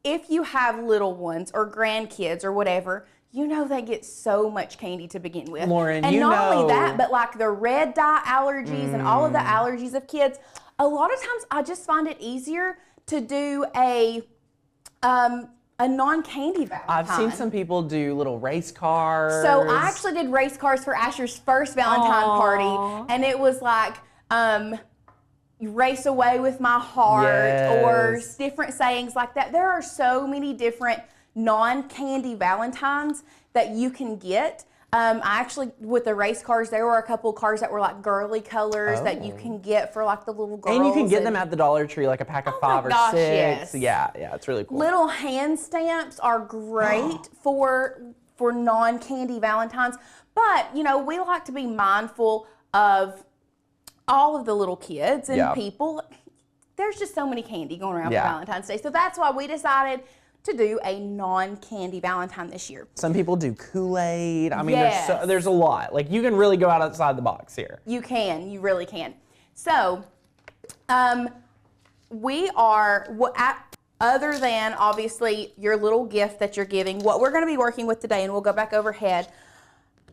if you have little ones or grandkids or whatever, you know they get so much candy to begin with. Lauren, and you not know, only that, but like the red dye allergies and all of the allergies of kids, a lot of times I just find it easier to do a non-candy Valentine. I've seen some people do little race cars. So I actually did race cars for Asher's first Valentine party, and it was like, race away with my heart, or different sayings like that. There are so many different non-candy Valentines that you can get. I actually, with the race cars, there were a couple cars that were like girly colors that you can get for like the little girls. And you can get them at the Dollar Tree, like a pack of 5 or 6. Yes. Yeah, it's really cool. Little hand stamps are great for non-candy Valentines, but you know, we like to be mindful of all of the little kids and people. There's just so many candy going around for Valentine's Day, so that's why we decided to do a non-candy Valentine this year. Some people do Kool-Aid. I mean, there's a lot. Like, you can really go outside the box here. You can. You really can. So, we are, other than obviously your little gift that you're giving, what we're going to be working with today, and we'll go back overhead,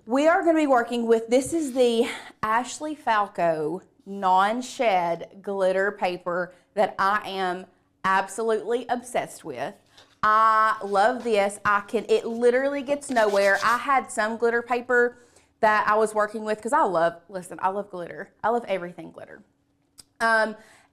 we are going to be working with, this is the Ashley Falco non-shed glitter paper that I am absolutely obsessed with. I love this. It literally gets nowhere. I had some glitter paper that I was working with because I love glitter. I love everything glitter.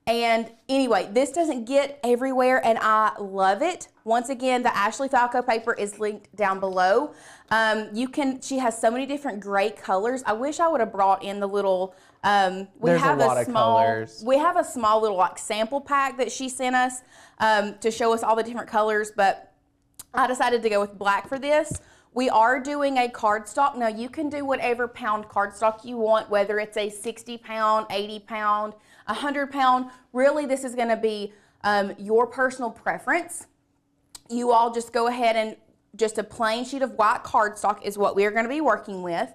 And anyway, this doesn't get everywhere and I love it. Once again, the Ashley Falco paper is linked down below. She has so many different great colors. I wish I would have brought in the little, There's a lot of colors. We have a small little like sample pack that she sent us to show us all the different colors, but I decided to go with black for this. We are doing a cardstock. Now you can do whatever pound cardstock you want, whether it's a 60 pound, 80 pound, 100 pound. Really, this is gonna be your personal preference. You all just go ahead and just a plain sheet of white cardstock is what we are gonna be working with.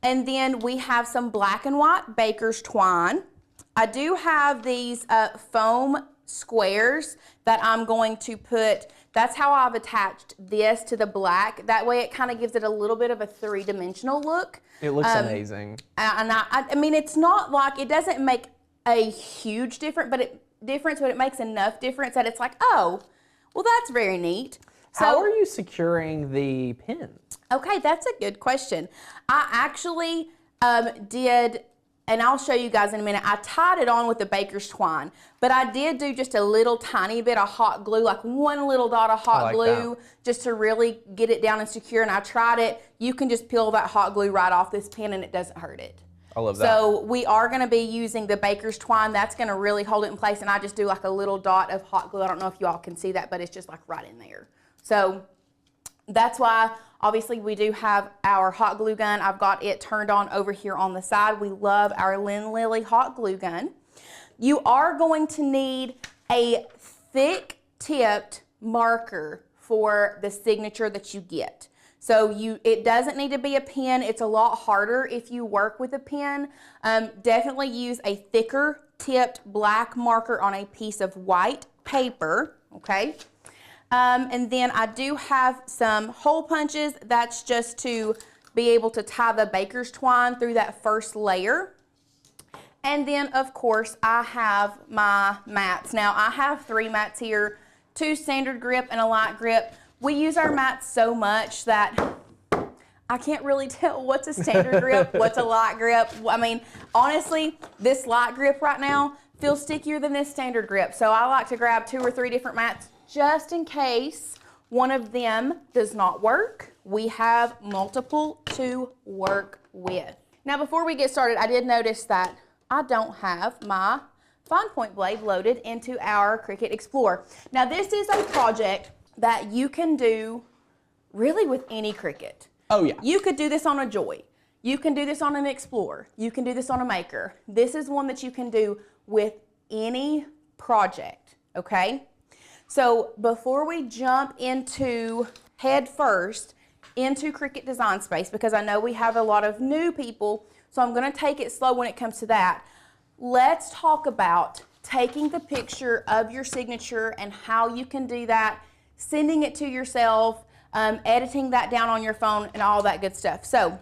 And then we have some black and white baker's twine. I do have these foam squares that I'm going to put, that's how I've attached this to the black. That way it kind of gives it a little bit of a three-dimensional look. It looks amazing. And I mean, it's not like, it doesn't make a huge difference, but it makes enough difference that it's like, oh, well, that's very neat. How are you securing the pins? Okay, that's a good question. I actually did, and I'll show you guys in a minute, I tied it on with the baker's twine, but I did do just a little tiny bit of hot glue, like one little dot of hot glue, just to really get it down and secure, and I tried it. You can just peel that hot glue right off this pin and it doesn't hurt it. I love that. So we are gonna be using the baker's twine. That's gonna really hold it in place, and I just do like a little dot of hot glue. I don't know if you all can see that, but it's just like right in there. So that's why, obviously, we do have our hot glue gun. I've got it turned on over here on the side. We love our Lynn Lily hot glue gun. You are going to need a thick-tipped marker for the signature that you get. So it doesn't need to be a pen. It's a lot harder if you work with a pen. Definitely use a thicker tipped black marker on a piece of white paper, okay? And then I do have some hole punches. That's just to be able to tie the baker's twine through that first layer. And then, of course, I have my mats. Now, I have 3 mats here, 2 standard grip and a light grip. We use our mats so much that I can't really tell what's a standard grip, what's a light grip. I mean, honestly, this light grip right now feels stickier than this standard grip. So I like to grab 2 or 3 different mats just in case one of them does not work. We have multiple to work with. Now, before we get started, I did notice that I don't have my fine point blade loaded into our Cricut Explorer. Now, this is a project that you can do really with any Cricut. Oh, yeah. You could do this on a Joy. You can do this on an Explorer. You can do this on a Maker. This is one that you can do with any project, okay? So before we jump into head first into Cricut Design Space, because I know we have a lot of new people, so I'm going to take it slow when it comes to that. Let's talk about taking the picture of your signature and how you can do that sending it to yourself, editing that down on your phone, and all that good stuff. So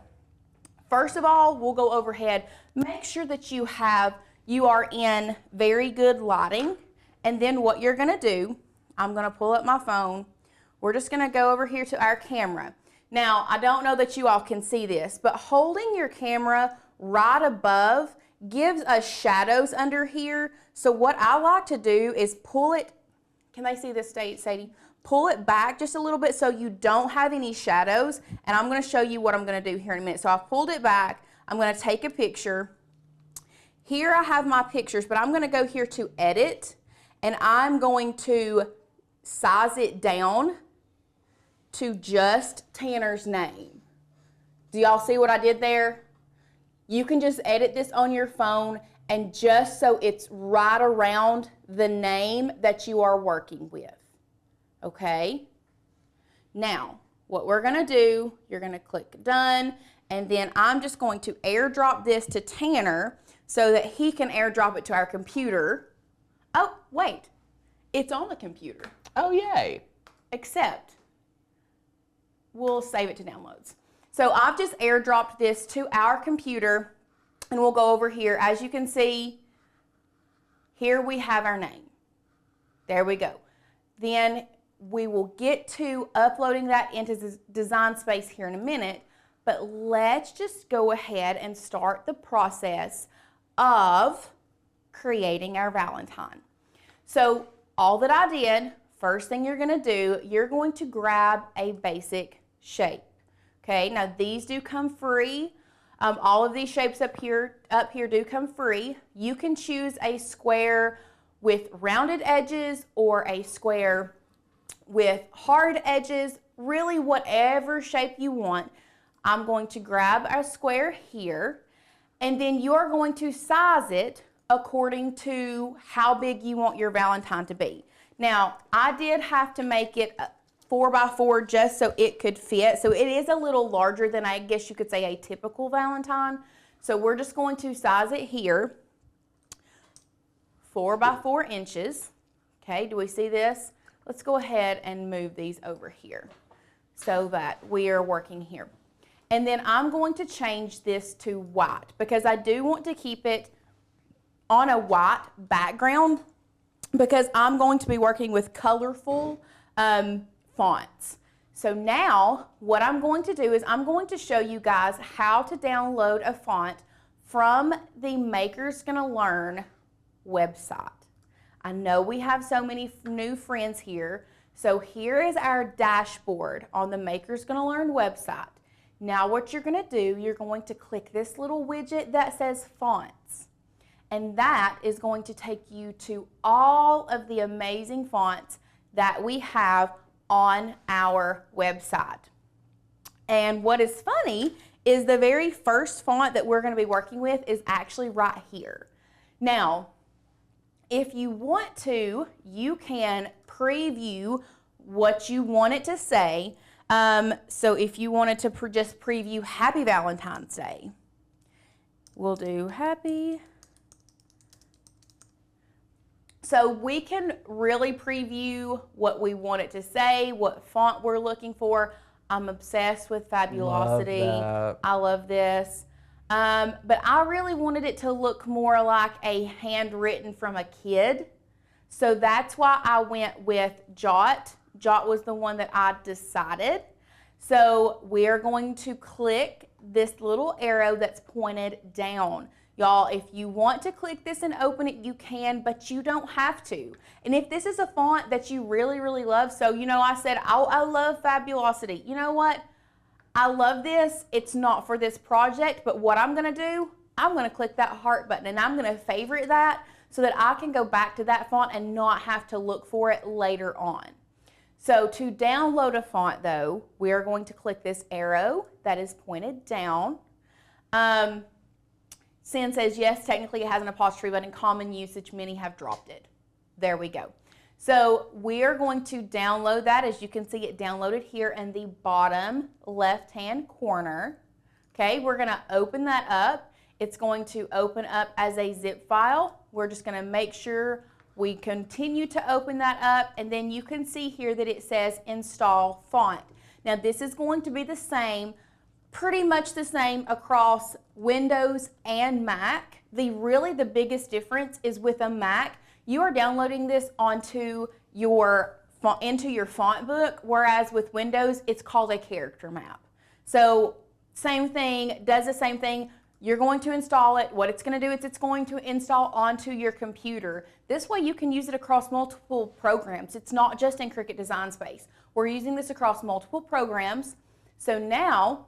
first of all, we'll go overhead. Make sure that you are in very good lighting. And then what you're gonna do, I'm gonna pull up my phone. We're just gonna go over here to our camera. Now, I don't know that you all can see this, but holding your camera right above gives us shadows under here. So what I like to do is pull it, can they see this, Sadie? Pull it back just a little bit so you don't have any shadows. And I'm gonna show you what I'm gonna do here in a minute. So I've pulled it back. I'm gonna take a picture. Here I have my pictures, but I'm gonna go here to edit, and I'm going to size it down to just Tanner's name. Do y'all see what I did there? You can just edit this on your phone, and just so it's right around the name that you are working with, okay? Now, what we're gonna do, you're gonna click done, and then I'm just going to airdrop this to Tanner so that he can airdrop it to our computer. Oh, wait, it's on the computer. Oh, yay. Except, we'll save it to downloads. So I've just airdropped this to our computer, and we'll go over here. As you can see, here we have our name. There we go. Then we will get to uploading that into Design Space here in a minute, but let's just go ahead and start the process of creating our Valentine. So all that I did, first thing you're gonna do, you're going to grab a basic shape. Okay, now these do come free. All of these shapes up here do come free. You can choose a square with rounded edges or a square with hard edges, really whatever shape you want. I'm going to grab a square here, and then you're going to size it according to how big you want your Valentine to be. Now, I did have to make it 4x4 just so it could fit. So it is a little larger than, I guess you could say, a typical Valentine. So we're just going to size it here, 4x4 inches. Okay, do we see this? Let's go ahead and move these over here so that we are working here. And then I'm going to change this to white because I do want to keep it on a white background because I'm going to be working with colorful fonts. So now what I'm going to do is I'm going to show you guys how to download a font from the Makers Gonna Learn website. I know we have so many new friends here. So here is our dashboard on the Makers Gonna Learn website. Now what you're gonna do, you're going to click this little widget that says fonts. And that is going to take you to all of the amazing fonts that we have on our website. And what is funny is the very first font that we're going to be working with is actually right here. Now, if you want to, you can preview what you want it to say. So if you wanted to just preview Happy Valentine's Day, we'll do Happy. So we can really preview what we want it to say, what font we're looking for. I'm obsessed with Fabulosity. I love this. But I really wanted it to look more like a handwritten from a kid. So that's why I went with Jot. Jot was the one that I decided. So we're going to click this little arrow that's pointed down. Y'all, if you want to click this and open it, you can, but you don't have to. And if this is a font that you really, really love, so you know, I said, I love Fabulosity. You know what? I love this. It's not for this project, but what I'm gonna do, I'm gonna click that heart button and I'm gonna favorite that so that I can go back to that font and not have to look for it later on. So to download a font though, we are going to click this arrow that is pointed down. Sin says, yes, technically it has an apostrophe, but in common usage, many have dropped it. There we go. So we are going to download that. As you can see, it downloaded here in the bottom left-hand corner. Okay, we're gonna open that up. It's going to open up as a zip file. We're just gonna make sure We continue to open that up, and then you can see here that it says install font. Now this is going to be the same, pretty much the same across Windows and Mac. The biggest difference is with a Mac, you are downloading this into your font book, whereas with Windows, it's called a character map. So same thing, does the same thing. You're going to install it. What it's going to do is it's going to install onto your computer. This way you can use it across multiple programs. It's not just in Cricut Design Space. We're using this across multiple programs. So now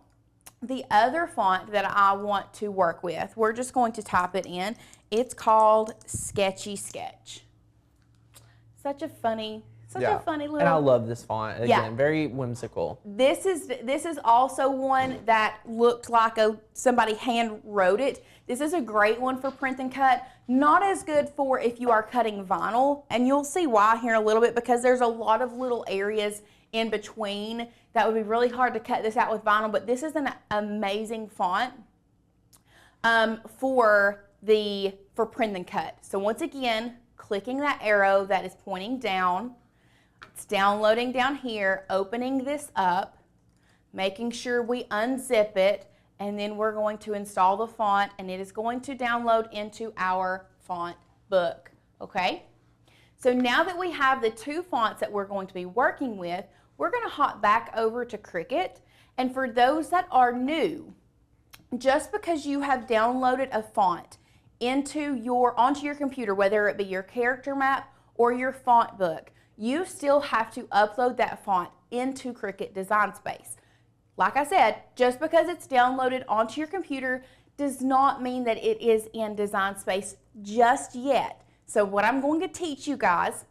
the other font that I want to work with, we're just going to type it in. It's called Sketchy Sketch. Such a funny little. And I love this font. Again, very whimsical. This is also one that looked like somebody hand wrote it. This is a great one for print and cut. Not as good for if you are cutting vinyl, and you'll see why here in a little bit, because there's a lot of little areas in between that would be really hard to cut this out with vinyl, but this is an amazing font for print and cut. So once again, clicking that arrow that is pointing down, it's downloading down here, opening this up, making sure we unzip it, and then we're going to install the font, and it is going to download into our font book, okay? So now that we have the two fonts that we're going to be working with, we're going to hop back over to Cricut, and for those that are new, just because you have downloaded a font onto your computer, whether it be your character map or your font book, you still have to upload that font into Cricut Design Space. Like I said, just because it's downloaded onto your computer does not mean that it is in Design Space just yet. So what I'm going to teach you guys,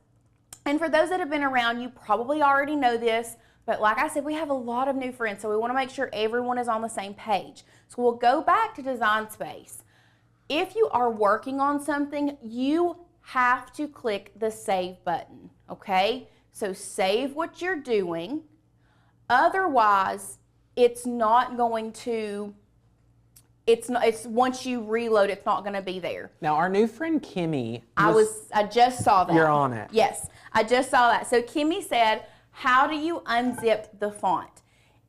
and for those that have been around, you probably already know this, but like I said, we have a lot of new friends, so we want to make sure everyone is on the same page. So we'll go back to Design Space. If you are working on something, you have to click the save button, okay? So save what you're doing. Otherwise, it's not going to, it's once you reload, it's not going to be there. Now, our new friend Kimmy. I just saw that. You're on it. Yes, I just saw that. So Kimmy said, how do you unzip the font?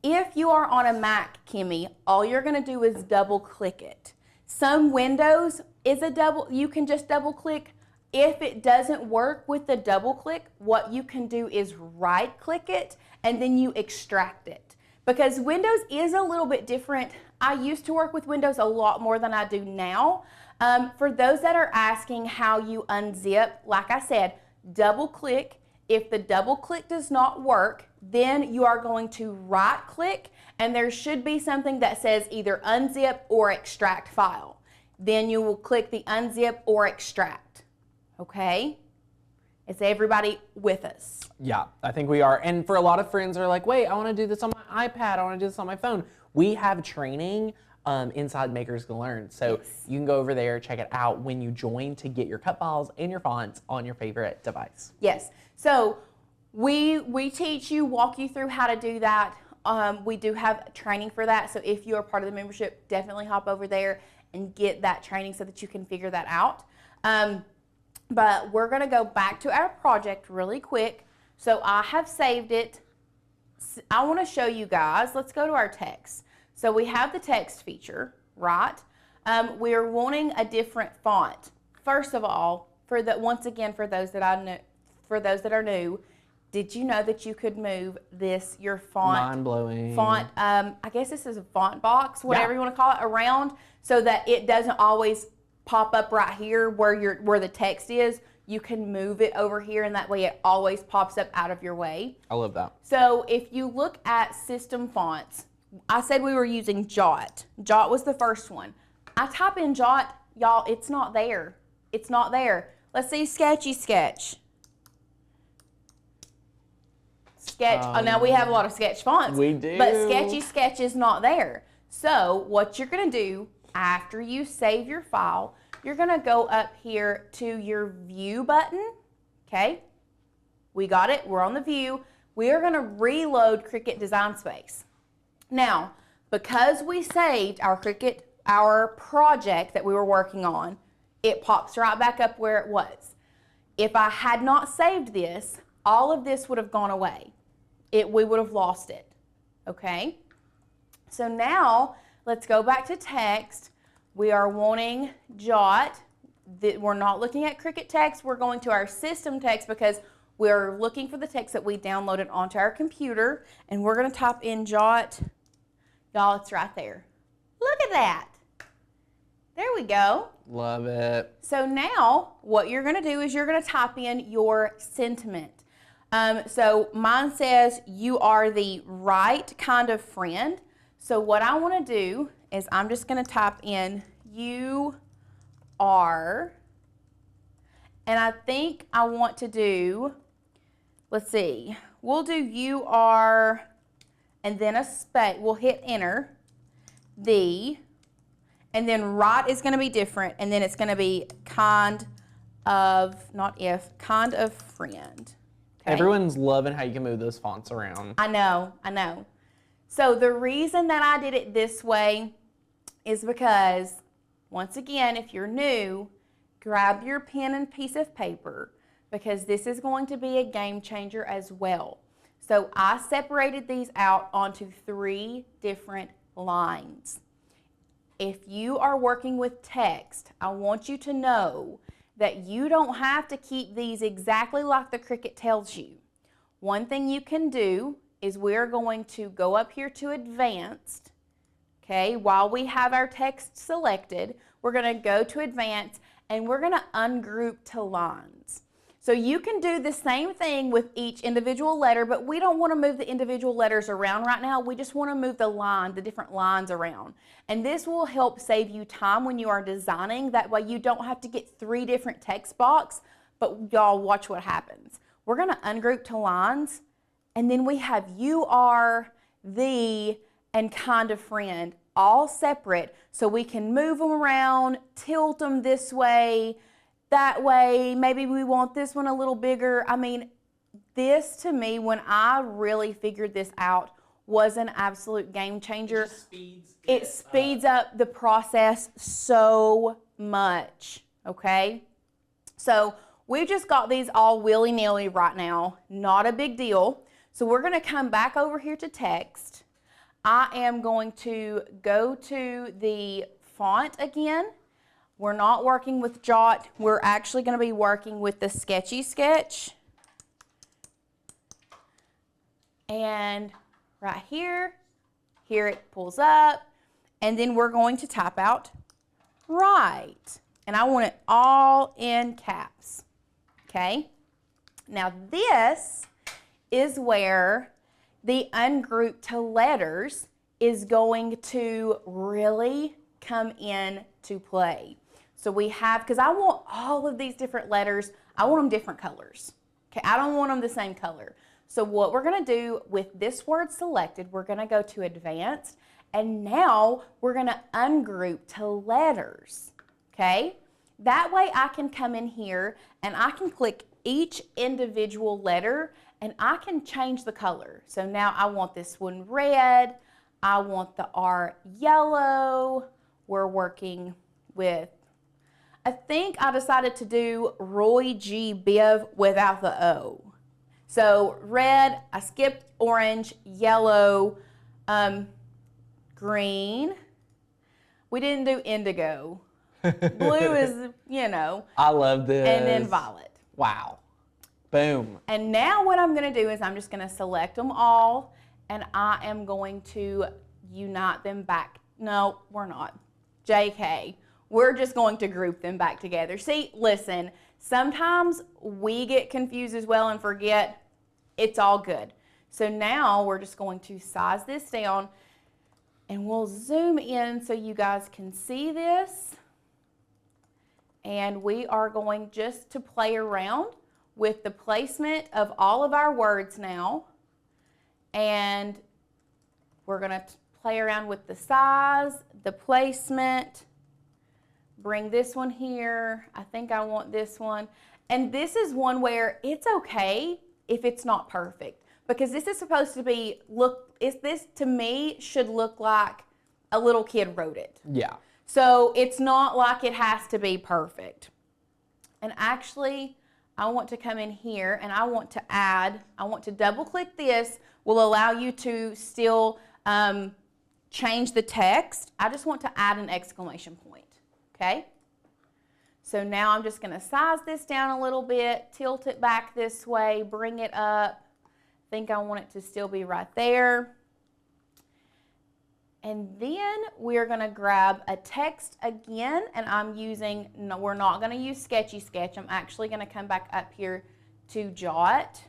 If you are on a Mac, Kimmy, all you're going to do is double click it. Some Windows you can just double click. If it doesn't work with the double click, what you can do is right click it and then you extract it. Because Windows is a little bit different. I used to work with Windows a lot more than I do now. For those that are asking how you unzip, like I said, double click. If the double click does not work, then you are going to right click, and there should be something that says either unzip or extract file. Then you will click the unzip or extract. Okay? Is everybody with us? Yeah, I think we are. And for a lot of friends who are like, wait, I want to do this on my iPad, I want to do this on my phone. We have training inside Makers Can Learn. So you can go over there, check it out when you join to get your cut files and your fonts on your favorite device. Yes. So we teach you, walk you through how to do that. We do have training for that. So if you are part of the membership, definitely hop over there and get that training so that you can figure that out. But we're going to go back to our project really quick. So I have saved it. I want to show you guys. Let's go to our text. So we have the text feature, right? We are wanting a different font. First of all, once again, for those that are new, did you know that you could move your font? Mind-blowing. Font, I guess this is a font box, whatever you want to call it, around, so that it doesn't always pop up right here where the text is. You can move it over here, and that way it always pops up out of your way. I love that. So if you look at system fonts, I said we were using Jot. Jot was the first one. I type in Jot, y'all, it's not there. It's not there. Let's see Sketchy Sketch. Sketch, now we have a lot of Sketch fonts. We do. But Sketchy Sketch is not there. So what you're going to do after you save your file, you're going to go up here to your View button. Okay? We got it. We're on the View. We are going to reload Cricut Design Space. Now, because we saved our project that we were working on, it pops right back up where it was. If I had not saved this, all of this would have gone away. We would have lost it, okay? So now, let's go back to text. We are wanting Jot. We're not looking at Cricut text. We're going to our system text because we're looking for the text that we downloaded onto our computer, and we're going to type in Jot. Y'all, it's right there. Look at that. There we go. Love it. So now what you're going to do is you're going to type in your sentiment. So mine says you are the right kind of friend. So what I want to do is I'm just going to type in you are, and I think I want to do, let's see, we'll do you are, and then a space, we'll hit enter, and then right is going to be different, and then it's going to be kind of, not if, kind of friend. Okay? Everyone's loving how you can move those fonts around. I know, I know. So the reason that I did it this way is because, once again, if you're new, grab your pen and piece of paper because this is going to be a game changer as well. So I separated these out onto 3 different lines. If you are working with text, I want you to know that you don't have to keep these exactly like the Cricut tells you. One thing you can do is we're going to go up here to Advanced, okay? While we have our text selected, we're going to go to Advanced and we're going to ungroup to lines. So you can do the same thing with each individual letter, but we don't want to move the individual letters around right now. We just want to move the different lines around. And this will help save you time when you are designing. That way you don't have to get 3 different text boxes, but y'all watch what happens. We're going to ungroup to lines, and then we have you are, the, and kind of friend all separate, so we can move them around, tilt them this way, that way, maybe we want this one a little bigger. I mean, this to me, when I really figured this out, was an absolute game changer. It speeds up the process so much, okay? So we just got these all willy-nilly right now, not a big deal. So we're gonna come back over here to text. I am going to go to the font again. We're not working with Jot. We're actually going to be working with the Sketchy Sketch. And right here it pulls up. And then we're going to type out right. And I want it all in caps. Okay? Now this is where the ungroup to letters is going to really come in to play. So we have, because I want all of these different letters, I want them different colors. Okay, I don't want them the same color. So what we're going to do with this word selected, we're going to go to Advanced, and now we're going to ungroup to letters. Okay, that way I can come in here and I can click each individual letter and I can change the color. So now I want this one red, I want the R yellow. We're working with, I think I decided to do Roy G. Biv without the O. So red, I skipped orange, yellow, green. We didn't do indigo. Blue is, you know. I love this. And then violet. Wow. Boom. And now what I'm going to do is I'm just going to select them all and I am going to unite them back. No, we're not. JK. We're just going to group them back together. See, listen, sometimes we get confused as well and forget. It's all good. So now we're just going to size this down and we'll zoom in so you guys can see this. And we are going just to play around with the placement of all of our words now. And we're going to play around with the size, the placement. Bring this one here. I think I want this one. And this is one where it's okay if it's not perfect, because this is supposed to be, this to me should look like a little kid wrote it. Yeah. So it's not like it has to be perfect. And actually, I want to come in here and I want to double click this, will allow you to still change the text. I just want to add an exclamation point, okay? So now I'm just gonna size this down a little bit, tilt it back this way, bring it up. I think I want it to still be right there. And then we're gonna grab a text again, and I'm using, no, we're not gonna use Sketchy Sketch. I'm actually gonna come back up here to Jot,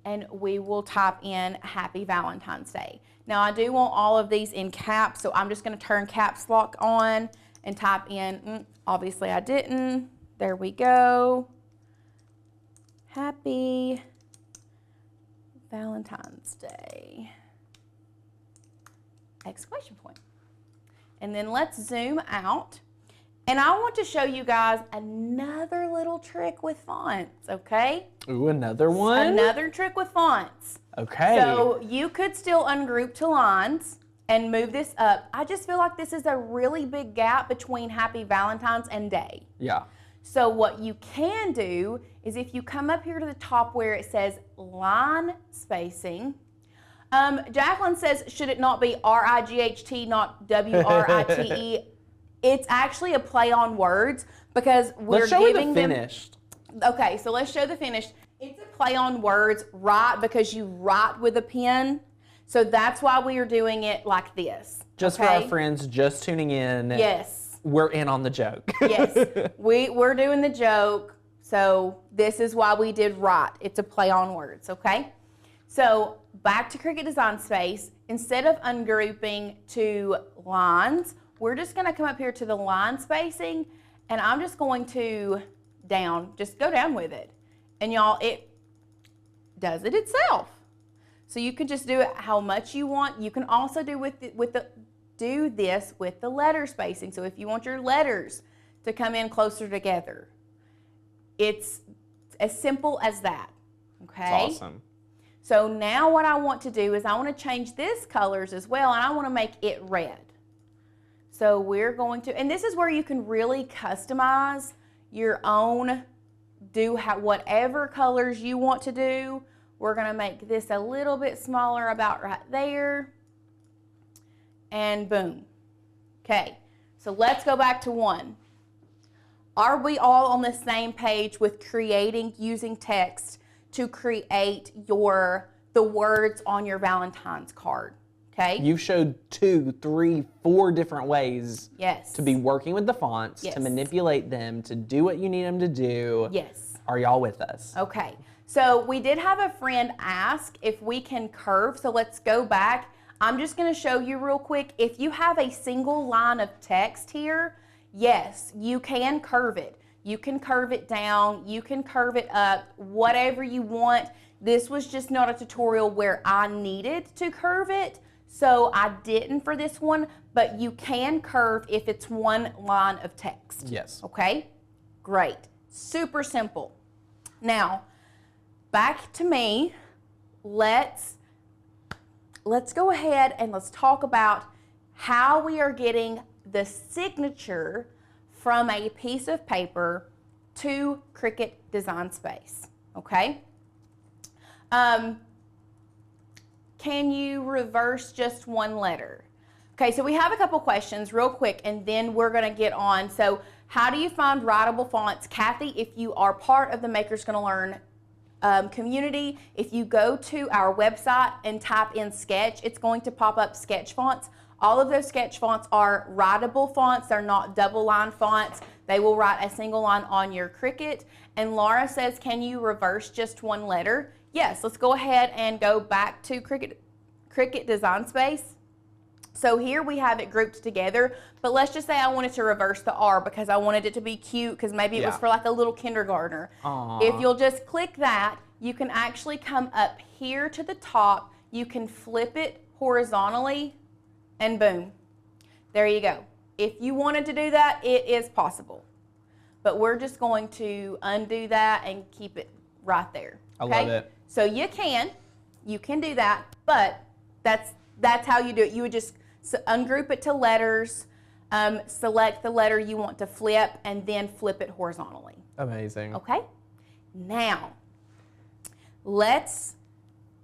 and we will type in Happy Valentine's Day. Now I do want all of these in caps, so I'm just gonna turn caps lock on and type in, obviously I didn't, there we go. Happy Valentine's Day. Exclamation point. And then let's zoom out. And I want to show you guys another little trick with fonts, okay? Ooh, another one? Another trick with fonts. Okay. So you could still ungroup to lines and move this up. I just feel like this is a really big gap between Happy Valentine's and Day. Yeah. So what you can do is if you come up here to the top where it says line spacing, Jacqueline says, should it not be R-I-G-H-T, not W-R-I-T-E? It's actually a play on words because we're giving them... Let's show the finished. Okay, so let's show the finished. It's a play on words, right, because you write with a pen. So that's why we are doing it like this. Just okay? for our friends just tuning in. Yes. We're in on the joke. Yes, we're doing the joke. So this is why we did right. It's a play on words, okay? So back to Cricut Design Space, instead of ungrouping to lines, we're just gonna come up here to the line spacing, and I'm just going to just go down with it. And y'all, it does it itself. So you can just do it how much you want. You can also do this with the letter spacing. So if you want your letters to come in closer together, it's as simple as that, okay? It's awesome. So now what I want to do is I want to change this colors as well, and I want to make it red. So we're going to, and this is where you can really customize your own, whatever colors you want to do. We're going to make this a little bit smaller, about right there. And boom. Okay, so let's go back to 1. Are we all on the same page with using text to create the words on your Valentine's card? Okay. You showed 2, 3, 4 different ways yes. to be working with the fonts, yes. to manipulate them, to do what you need them to do. Yes. Are y'all with us? Okay. So we did have a friend ask if we can curve. So let's go back. I'm just going to show you real quick. If you have a single line of text here, yes, you can curve it. You can curve it down. You can curve it up, whatever you want. This was just not a tutorial where I needed to curve it, so I didn't for this one, but you can curve if it's one line of text. Yes. Okay? Great. Super simple. Now, back to me. Let's go ahead and let's talk about how we are getting the signature from a piece of paper to Cricut Design Space, okay? Can you reverse just one letter? Okay, so we have a couple questions real quick, and then we're gonna get on. So how do you find writable fonts? Kathy, if you are part of the Makers Gonna Learn community, if you go to our website and type in Sketch, it's going to pop up Sketch fonts. All of those Sketch fonts are writable fonts. They're not double line fonts. They will write a single line on your Cricut. And Laura says, can you reverse just one letter? Yes, let's go ahead and go back to Cricut Design Space. So here we have it grouped together, but let's just say I wanted to reverse the R because I wanted it to be cute, because maybe it was for like a little kindergartner. Aww. If you'll just click that, you can actually come up here to the top. You can flip it horizontally, and boom, there you go. If you wanted to do that, it is possible. But we're just going to undo that and keep it right there. Okay? I love it. So you can do that, but that's how you do it. You would just ungroup it to letters, select the letter you want to flip, and then flip it horizontally. Amazing. Okay? Now, let's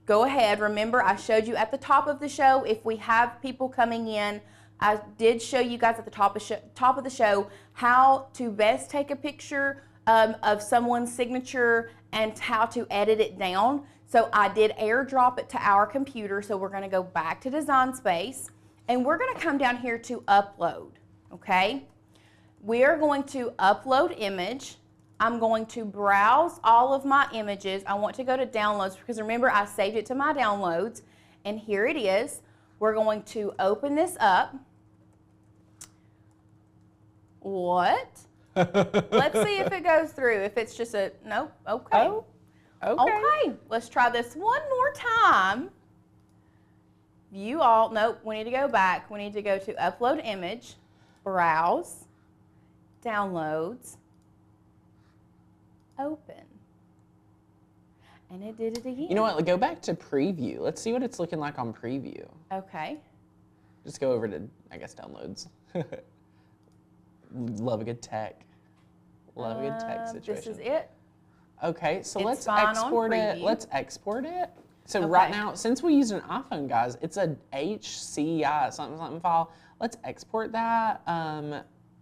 go ahead. Remember, I showed you at the top of the show, if we have people coming in, I did show you guys at the top of the show how to best take a picture of someone's signature and how to edit it down. So I did airdrop it to our computer. So we're going to go back to Design Space, and we're going to come down here to Upload, okay? We are going to upload image. I'm going to browse all of my images. I want to go to Downloads because remember, I saved it to my downloads, and here it is. We're going to open this up. What? Let's see if it goes through. If it's just a, nope, okay. Oh, okay. Let's try this one more time. View all, nope, we need to go back. We need to go to Upload Image, Browse, Downloads, Open. And it did it again. You know what? Go back to Preview. Let's see what it's looking like on Preview. Okay. Just go over to, I guess, Downloads. Love a good tech. Love a good tech situation. This is it. Okay, so It's let's fine on export it. preview. Let's export it. So Okay. right now, since we use an iPhone, guys, it's a HCI something file. Let's export that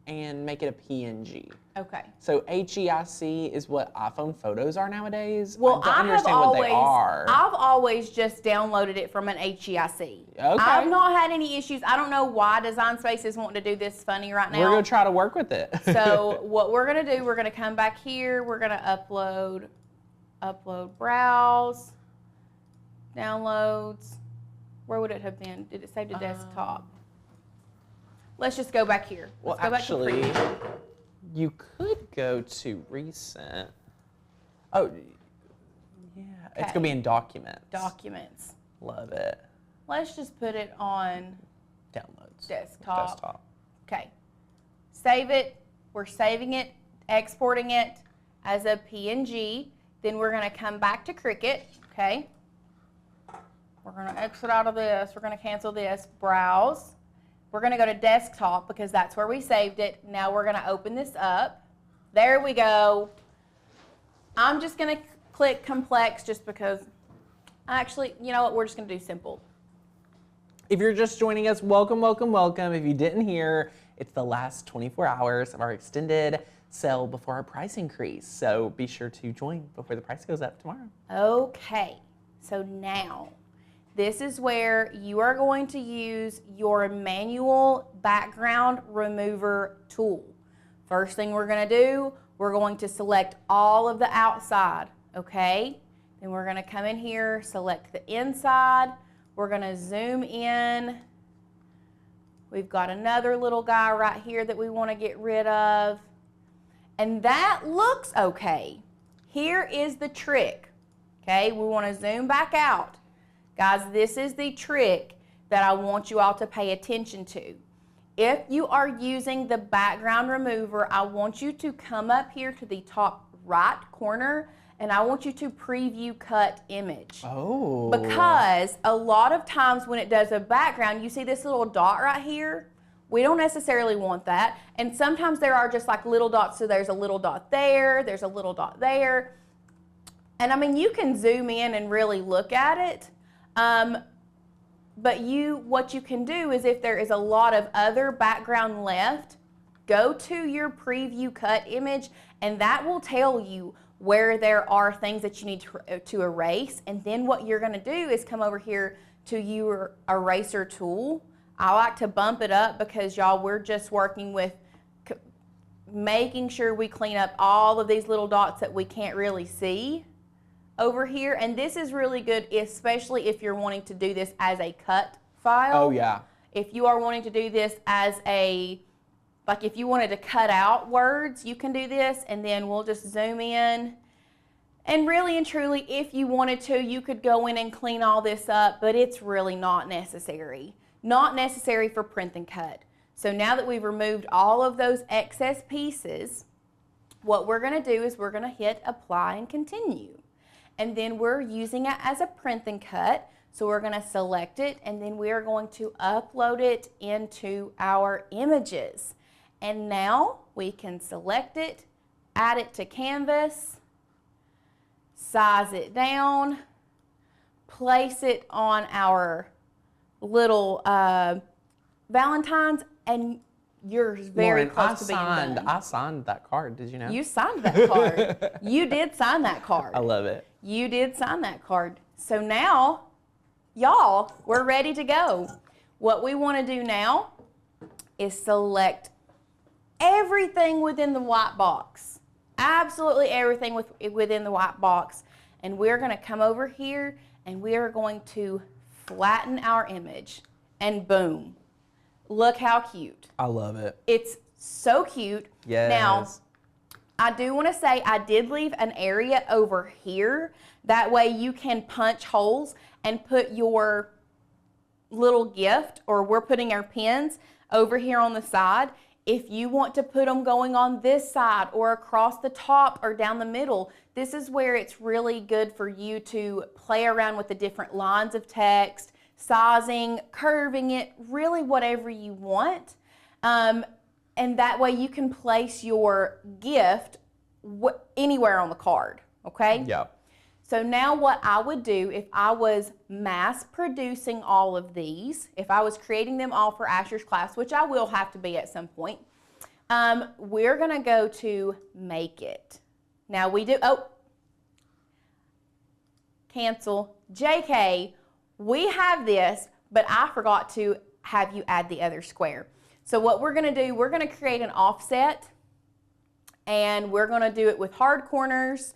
and make it a PNG. Okay. So HEIC is what iPhone photos are nowadays. Well, I don't understand what they are. I've always just downloaded it from an HEIC. Okay. I've not had any issues. I don't know why Design Space is wanting to do this funny right now. We're gonna try to work with it. So what we're gonna do, we're gonna come back here. We're gonna upload, browse, downloads. Where would it have been? Did it save to desktop? Let's just go back here. Well, Let's go back to actually, preview. you could go to recent. Oh, yeah. It's Okay. gonna be in documents. Documents. Love it. Let's just put it on Downloads. desktop. Okay. Save it. We're saving it, exporting it as a PNG. Then we're going to come back to Cricut. Okay. We're going to exit out of this. We're going to cancel this. Browse. We're going to go to desktop because that's where we saved it. Now we're going to open this up. There we go. I'm just going to click complex just because, actually, you know what? We're just going to do simple. If you're just joining us, welcome, welcome, welcome. If you didn't hear, it's the last 24 hours of our extended sale before our price increase. So be sure to join before the price goes up tomorrow. Okay, so now this is where you are going to use your manual background remover tool. First thing we're going to do, we're going to select all of the outside, okay? Then we're going to come in here, select the inside. We're going to zoom in. We've got another little guy right here that we want to get rid of. And that looks okay. Here is the trick, okay? We want to zoom back out. Guys, this is the trick that I want you all to pay attention to. If you are using the background remover, I want you to come up here to the top right corner and I want you to preview cut image. Oh. Because a lot of times when it does a background, you see this little dot right here? We don't necessarily want that. And sometimes there are just like little dots. So there's a little dot there, there's a little dot there. And I mean, you can zoom in and really look at it. But what you can do is if there is a lot of other background left, go to your preview cut image and that will tell you where there are things that you need to erase. And then what you're gonna do is come over here to your eraser tool. I like to bump it up because y'all, we're just working with making sure we clean up all of these little dots that we can't really see over here. And this is really good, especially if you're wanting to do this as a cut file. Oh, yeah. If you are wanting to do this as like if you wanted to cut out words, you can do this, and then we'll just zoom in. And really and truly, if you wanted to, you could go in and clean all this up, but it's really not necessary. Not necessary for print and cut. So now that we've removed all of those excess pieces, what we're gonna do is we're gonna hit apply and continue. And then we're using it as a print and cut. So we're gonna select it, and then we are going to upload it into our images. And now we can select it, add it to canvas, size it down, place it on our little Valentine's, and you're very Lauren, close to being done. I signed that card. Did you know? You signed that card. You did sign that card. I love it. You did sign that card. So now, y'all, we're ready to go. What we want to do now is select everything within the white box. Absolutely everything within the white box. And we're going to come over here and we are going to flatten our image. And boom. Look how cute. I love it. It's so cute. Yes. Now, I do want to say I did leave an area over here. That way you can punch holes and put your little gift, or we're putting our pins over here on the side. If you want to put them going on this side or across the top or down the middle, this is where it's really good for you to play around with the different lines of text, sizing, curving it, really whatever you want. And that way you can place your gift anywhere on the card, okay? Yeah. So now what I would do if I was mass producing all of these, if I was creating them all for Asher's class, which I will have to be at some point, we're gonna go to make it. Now we do, cancel, JK, we have this, but I forgot to have you add the other square. So what we're gonna do, we're gonna create an offset, and we're gonna do it with hard corners,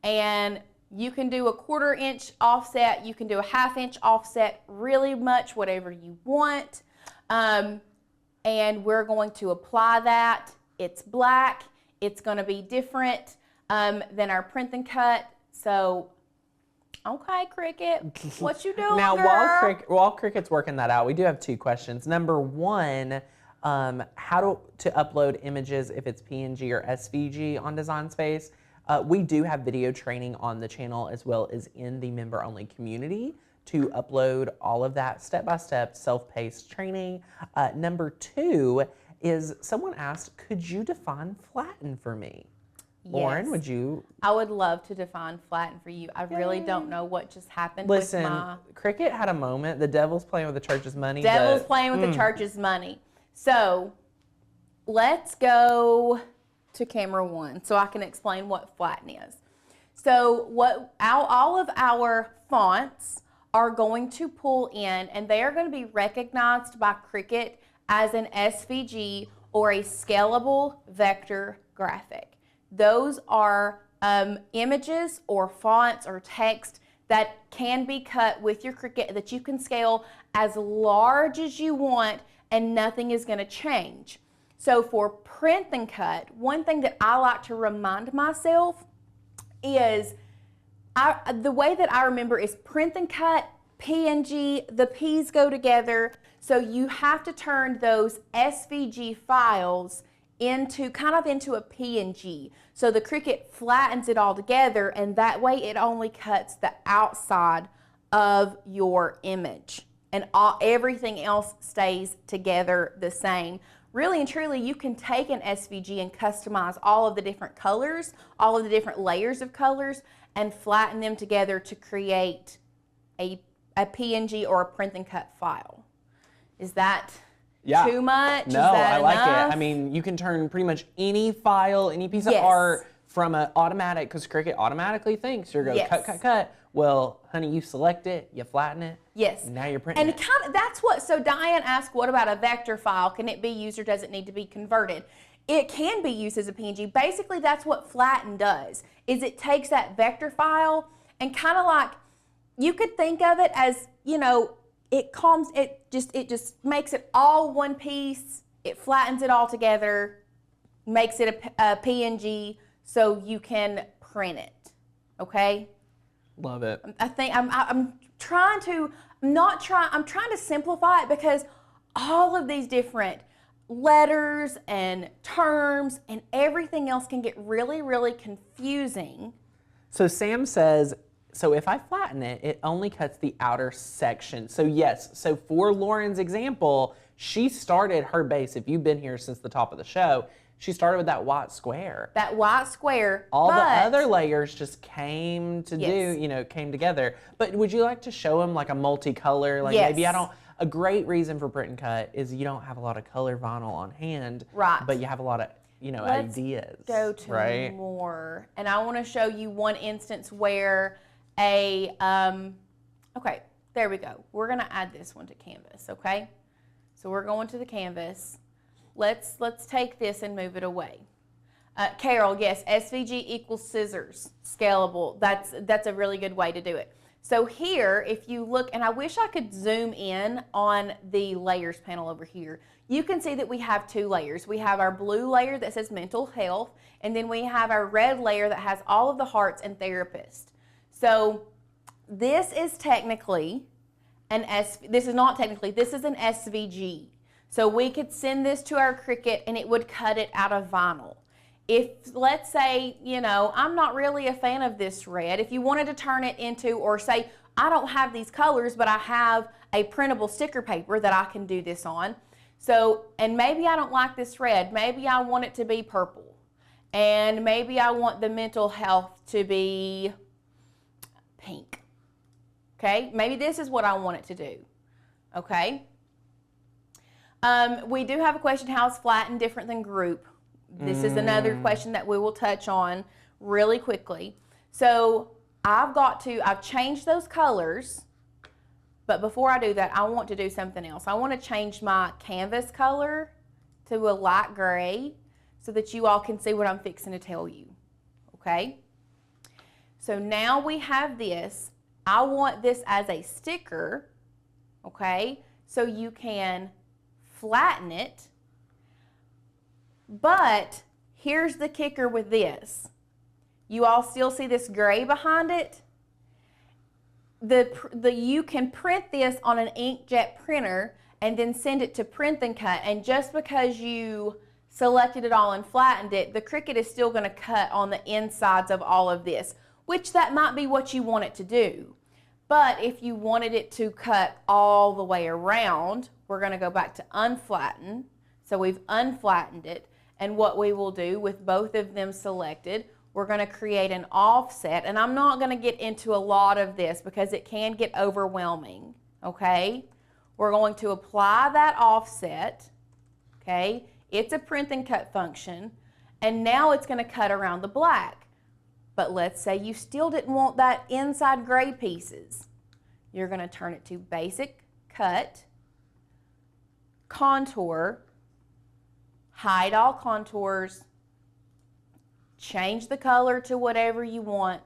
and you can do a 1/4 inch offset, you can do a 1/2 inch offset, really much, whatever you want. And we're going to apply that. It's black, it's gonna be different than our print and cut. So, okay, Cricut, what you doing, Now, girl? while Cricut's working that out, we do have 2 questions. Number 1, how to upload images if it's PNG or SVG on Design Space. We do have video training on the channel as well as in the member-only community to upload all of that step-by-step self-paced training. Number 2 is someone asked, could you define flatten for me? Yes. Lauren, would you? I would love to define flatten for you. I really don't know what just happened Listen, with my... Cricut had a moment. The devil's playing with the church's money. Devil's playing with the church's money. So let's go to camera 1 so I can explain what flatten is. So all of our fonts are going to pull in, and they are going to be recognized by Cricut as an SVG or a scalable vector graphic. Those are images or fonts or text that can be cut with your Cricut that you can scale as large as you want and nothing is going to change. So for print and cut, one thing that I like to remind myself is the way that I remember is print and cut, PNG, the P's go together. So you have to turn those SVG files into a PNG. So the Cricut flattens it all together, and that way it only cuts the outside of your image, and everything else stays together the same. Really and truly, you can take an SVG and customize all of the different colors, all of the different layers of colors, and flatten them together to create a PNG or a print and cut file. Is that too much? No, Is that I like enough? it. I mean, you can turn pretty much any file, any piece of Yes. art from an automatic, because Cricut automatically thinks you're going to Yes. cut. Well, honey, you select it, you flatten it. Yes. And now you're printing And it. that's what, so Diane asked, what about a vector file? Can it be used or does it need to be converted? It can be used as a PNG. Basically, that's what flatten does, is it takes that vector file and kind of like, you could think of it as, you know, it just makes it all one piece. It flattens it all together, makes it a PNG so you can print it, okay? Love it. I think I'm trying to simplify it because all of these different letters and terms and everything else can get really, really confusing. So Sam says So if I flatten it, it only cuts the outer section. So yes, so for Lauren's example, she started her base, if you've been here since the top of the show, she started with that white square. That white square. All the other layers just came to Yes. came together. But would you like to show them like a multicolor? Like Yes. maybe a great reason for print and cut is you don't have a lot of color vinyl on hand. Right. But you have a lot of, Let's ideas. Go to right? more. And I want to show you one instance where okay, there we go. We're going to add this one to Canvas, okay? So we're going to the canvas. Let's take this and move it away. Carol, yes, SVG equals scissors, scalable. That's a really good way to do it. So here, if you look, and I wish I could zoom in on the layers panel over here, you can see that we have two layers. We have our blue layer that says mental health, and then we have our red layer that has all of the hearts and therapist. So this is technically this is an SVG. So we could send this to our Cricut and it would cut it out of vinyl. If, let's say, I'm not really a fan of this red, if you wanted to turn it into, or say, I don't have these colors, but I have a printable sticker paper that I can do this on. So, and maybe I don't like this red, maybe I want it to be purple. And maybe I want the mental health to be pink. Okay, maybe this is what I want it to do. Okay. We do have a question, how is flattened different than group? This is another question that we will touch on really quickly. So I've changed those colors, but before I do that, I want to do something else. I want to change my canvas color to a light gray so that you all can see what I'm fixing to tell you. Okay? So now we have this. I want this as a sticker, okay? So you can flatten it, but here's the kicker with this. You all still see this gray behind it? You can print this on an inkjet printer and then send it to print and cut, and just because you selected it all and flattened it, the Cricut is still going to cut on the insides of all of this, which that might be what you want it to do. But if you wanted it to cut all the way around, we're going to go back to unflatten. So we've unflattened it. And what we will do with both of them selected, we're going to create an offset. And I'm not going to get into a lot of this because it can get overwhelming. Okay? We're going to apply that offset. Okay? It's a print and cut function. And now it's going to cut around the black. But let's say you still didn't want that inside gray pieces. You're going to turn it to basic, cut, contour, hide all contours, change the color to whatever you want.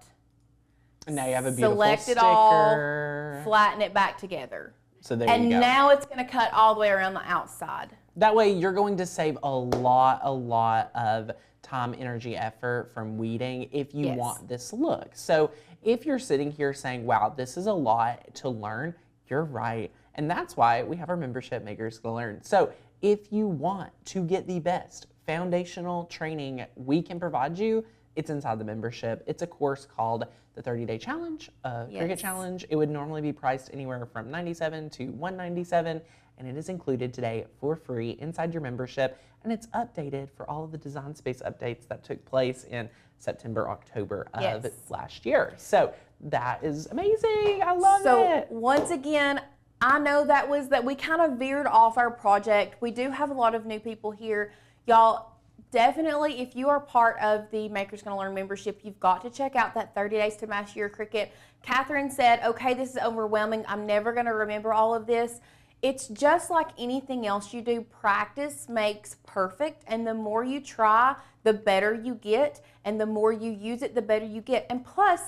And now you have a beautiful select sticker. It all, flatten it back together. So there you go. And now it's going to cut all the way around the outside. That way you're going to save a lot of time, energy, effort from weeding if you want this look. So if you're sitting here saying, wow, this is a lot to learn, you're right. And that's why we have our membership, Makers Gonna Learn. So if you want to get the best foundational training we can provide you, it's inside the membership. It's a course called the 30-Day Challenge, Cricut Challenge. It would normally be priced anywhere from $97 to $197, and it is included today for free inside your membership, and it's updated for all of the Design Space updates that took place in September, October of last year. So that is amazing. I love it. So once again, I know that we kind of veered off our project. We do have a lot of new people here. Y'all, definitely, if you are part of the Makers Gonna Learn membership, you've got to check out that 30 Days to Master Your Cricut. Catherine said, okay, this is overwhelming. I'm never gonna remember all of this. It's just like anything else you do. Practice makes perfect, and the more you try, the better you get, and the more you use it, the better you get. And plus,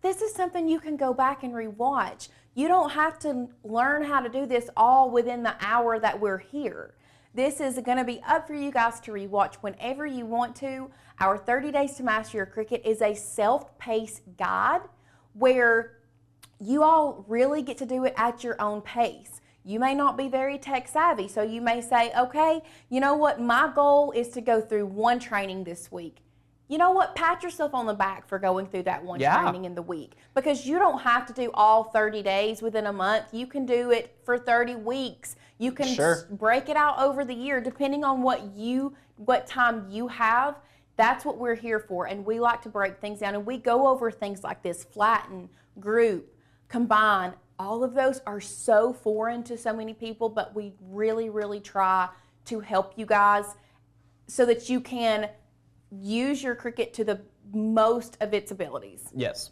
this is something you can go back and rewatch. You don't have to learn how to do this all within the hour that we're here. This is going to be up for you guys to rewatch whenever you want to. Our 30 Days to Master Your Cricut is a self-paced guide where you all really get to do it at your own pace. You may not be very tech savvy, so you may say, okay, you know what, my goal is to go through one training this week. you know what? Pat yourself on the back for going through that one Yeah. training in the week, because you don't have to do all 30 days within a month. You can do it for 30 weeks. You can Sure. break it out over the year depending on what time you have. That's what we're here for, and we like to break things down, and we go over things like this: flatten, group, combine. All of those are so foreign to so many people, but we really, really try to help you guys so that you can use your Cricut to the most of its abilities. Yes.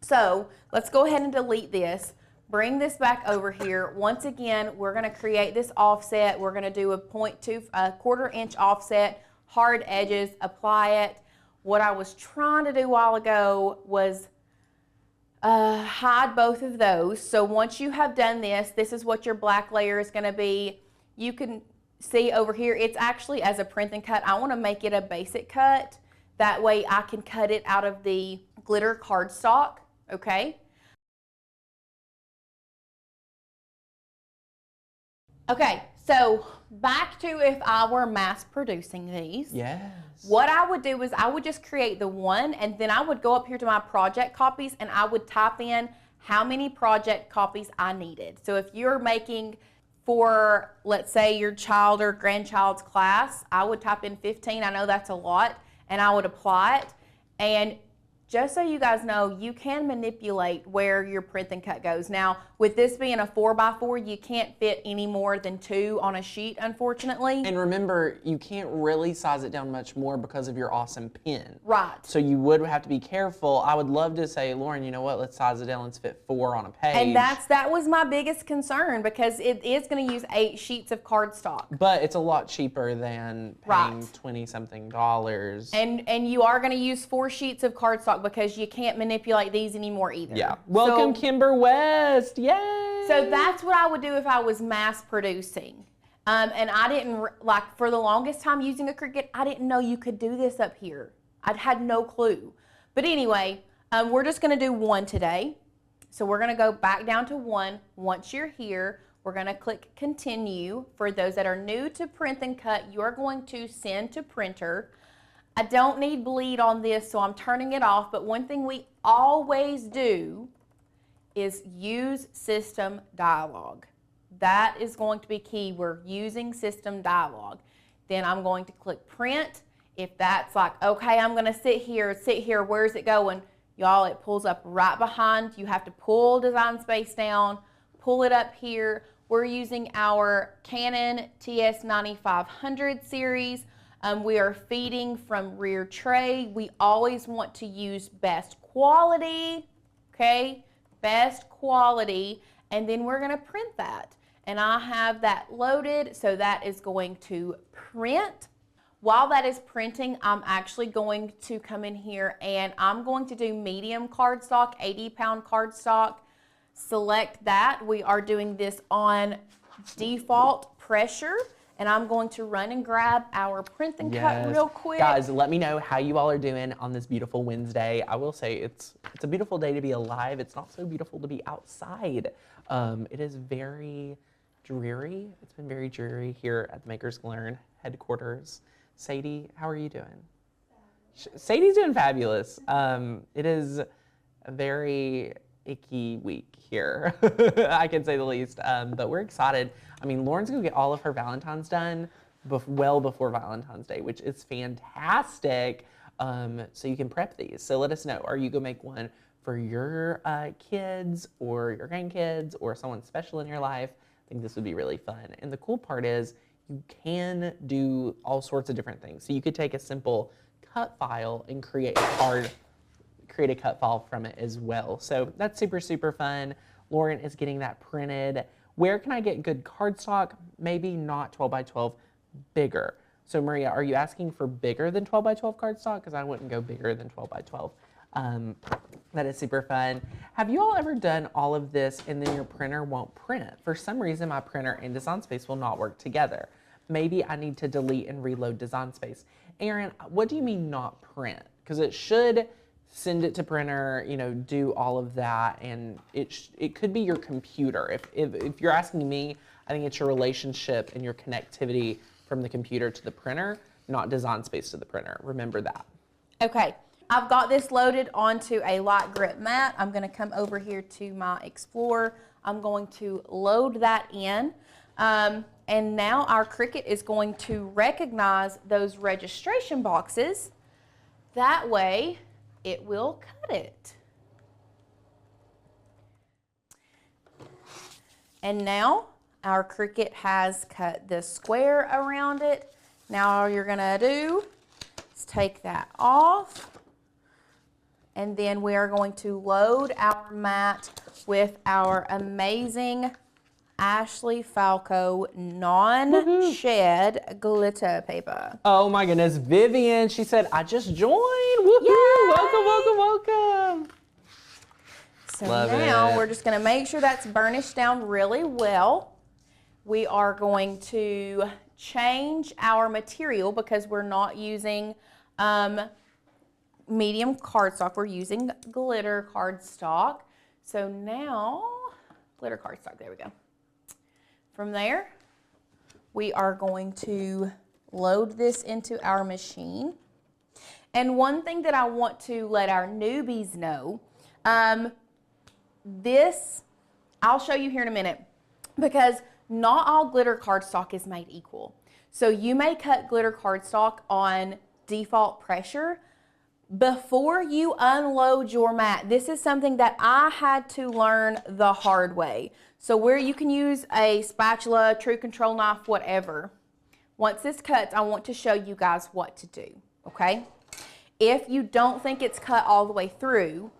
So let's go ahead and delete this. Bring this back over here. Once again, we're going to create this offset. We're going to do a 1/4 inch offset, hard edges, apply it. What I was trying to do a while ago was hide both of those. So once you have done this, this is what your black layer is going to be. You can see over here, it's actually as a print and cut. I want to make it a basic cut. That way I can cut it out of the glitter cardstock, okay? Okay, so back to if I were mass producing these. Yes. What I would do is I would just create the one, and then I would go up here to my project copies and I would type in how many project copies I needed. So if you're making for, let's say, your child or grandchild's class, I would type in 15. I know that's a lot, and I would apply it. And just so you guys know, you can manipulate where your print and cut goes. Now, with this being a 4x4, you can't fit any more than 2 on a sheet, unfortunately. And remember, you can't really size it down much more because of your awesome pen. Right. So you would have to be careful. I would love to say, Lauren, you know what? Let's size it down. Let's fit 4 on a page. And that was my biggest concern, because it is going to use 8 sheets of cardstock. But it's a lot cheaper than paying Right. $20-something. And you are going to use 4 sheets of cardstock because you can't manipulate these anymore either. Yeah. Welcome, Kimber West. Yay! So that's what I would do if I was mass producing. And I didn't, like, for the longest time using a Cricut, I didn't know you could do this up here. I had no clue. But anyway, we're just going to do 1 today. So we're going to go back down to 1. Once you're here, we're going to click continue. For those that are new to print and cut, you're going to send to printer. I don't need bleed on this, so I'm turning it off. But one thing we always do is use system dialog. That is going to be key. We're using system dialog. Then I'm going to click print. If that's like, okay, I'm going to sit here, where's it going? Y'all, it pulls up right behind. You have to pull design space down, pull it up here. We're using our Canon TS9500 series. We are feeding from rear tray. We always want to use best quality, okay? Best quality, and then we're gonna print that. And I have that loaded, so that is going to print. While that is printing, I'm actually going to come in here and I'm going to do medium cardstock, 80-pound cardstock. Select that. We are doing this on default pressure. And I'm going to run and grab our print and cut real quick. Guys, let me know how you all are doing on this beautiful Wednesday. I will say it's a beautiful day to be alive. It's not so beautiful to be outside. It is very dreary. It's been very dreary here at the Makers Learn headquarters. Sadie, how are you doing? Sadie's doing fabulous. It is a very icky week here, I can say the least, but we're excited. I mean, Lauren's gonna get all of her Valentine's done well before Valentine's Day, which is fantastic. So you can prep these. So let us know, are you gonna make one for your kids or your grandkids or someone special in your life? I think this would be really fun. And the cool part is you can do all sorts of different things. So you could take a simple cut file and create a cut file from it as well. So that's super, super fun. Lauren is getting that printed. Where can I get good cardstock? Maybe not 12 by 12, bigger. So Maria, are you asking for bigger than 12 by 12 cardstock? Because I wouldn't go bigger than 12 by 12. That is super fun. Have you all ever done all of this and then your printer won't print? For some reason, my printer and Design Space will not work together. Maybe I need to delete and reload Design Space. Aaron, what do you mean not print? Because it should send it to printer, you know, do all of that, and it could be your computer. If you're asking me, I think it's your relationship and your connectivity from the computer to the printer, not Design Space to the printer. Remember that. Okay, I've got this loaded onto a light grip mat. I'm going to come over here to my Explorer. I'm going to load that in. And now our Cricut is going to recognize those registration boxes. That way, it will cut it. And now our Cricut has cut the square around it. Now all you're gonna do is take that off, and then we are going to load our mat with our amazing Ashley Falco non-shed glitter paper. Oh my goodness, Vivian, she said, I just joined. Woohoo! Yay! Welcome, welcome, welcome. So Love now it. we're just gonna make sure that's burnished down really well. We are going to change our material because we're not using medium cardstock, we're using glitter cardstock. So now, glitter cardstock, there we go. From there, we are going to load this into our machine. And one thing that I want to let our newbies know, this, I'll show you here in a minute, because not all glitter cardstock is made equal. So you may cut glitter cardstock on default pressure. Before you unload your mat, this is something that I had to learn the hard way. So where you can use a spatula, true control knife, whatever. Once this cuts, I want to show you guys what to do, okay? If you don't think it's cut all the way through,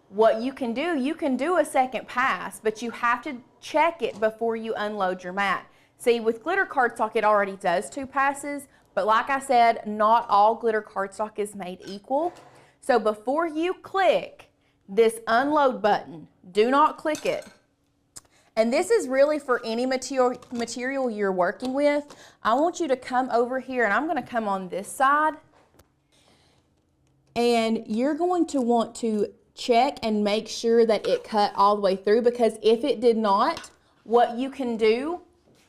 what you can do a second pass, but you have to check it before you unload your mat. See, with glitter cardstock, it already does 2 passes, but like I said, not all glitter cardstock is made equal. So before you click this unload button, do not click it. And this is really for any material you're working with. I want you to come over here, and I'm going to come on this side. And you're going to want to check and make sure that it cut all the way through, because if it did not, what you can do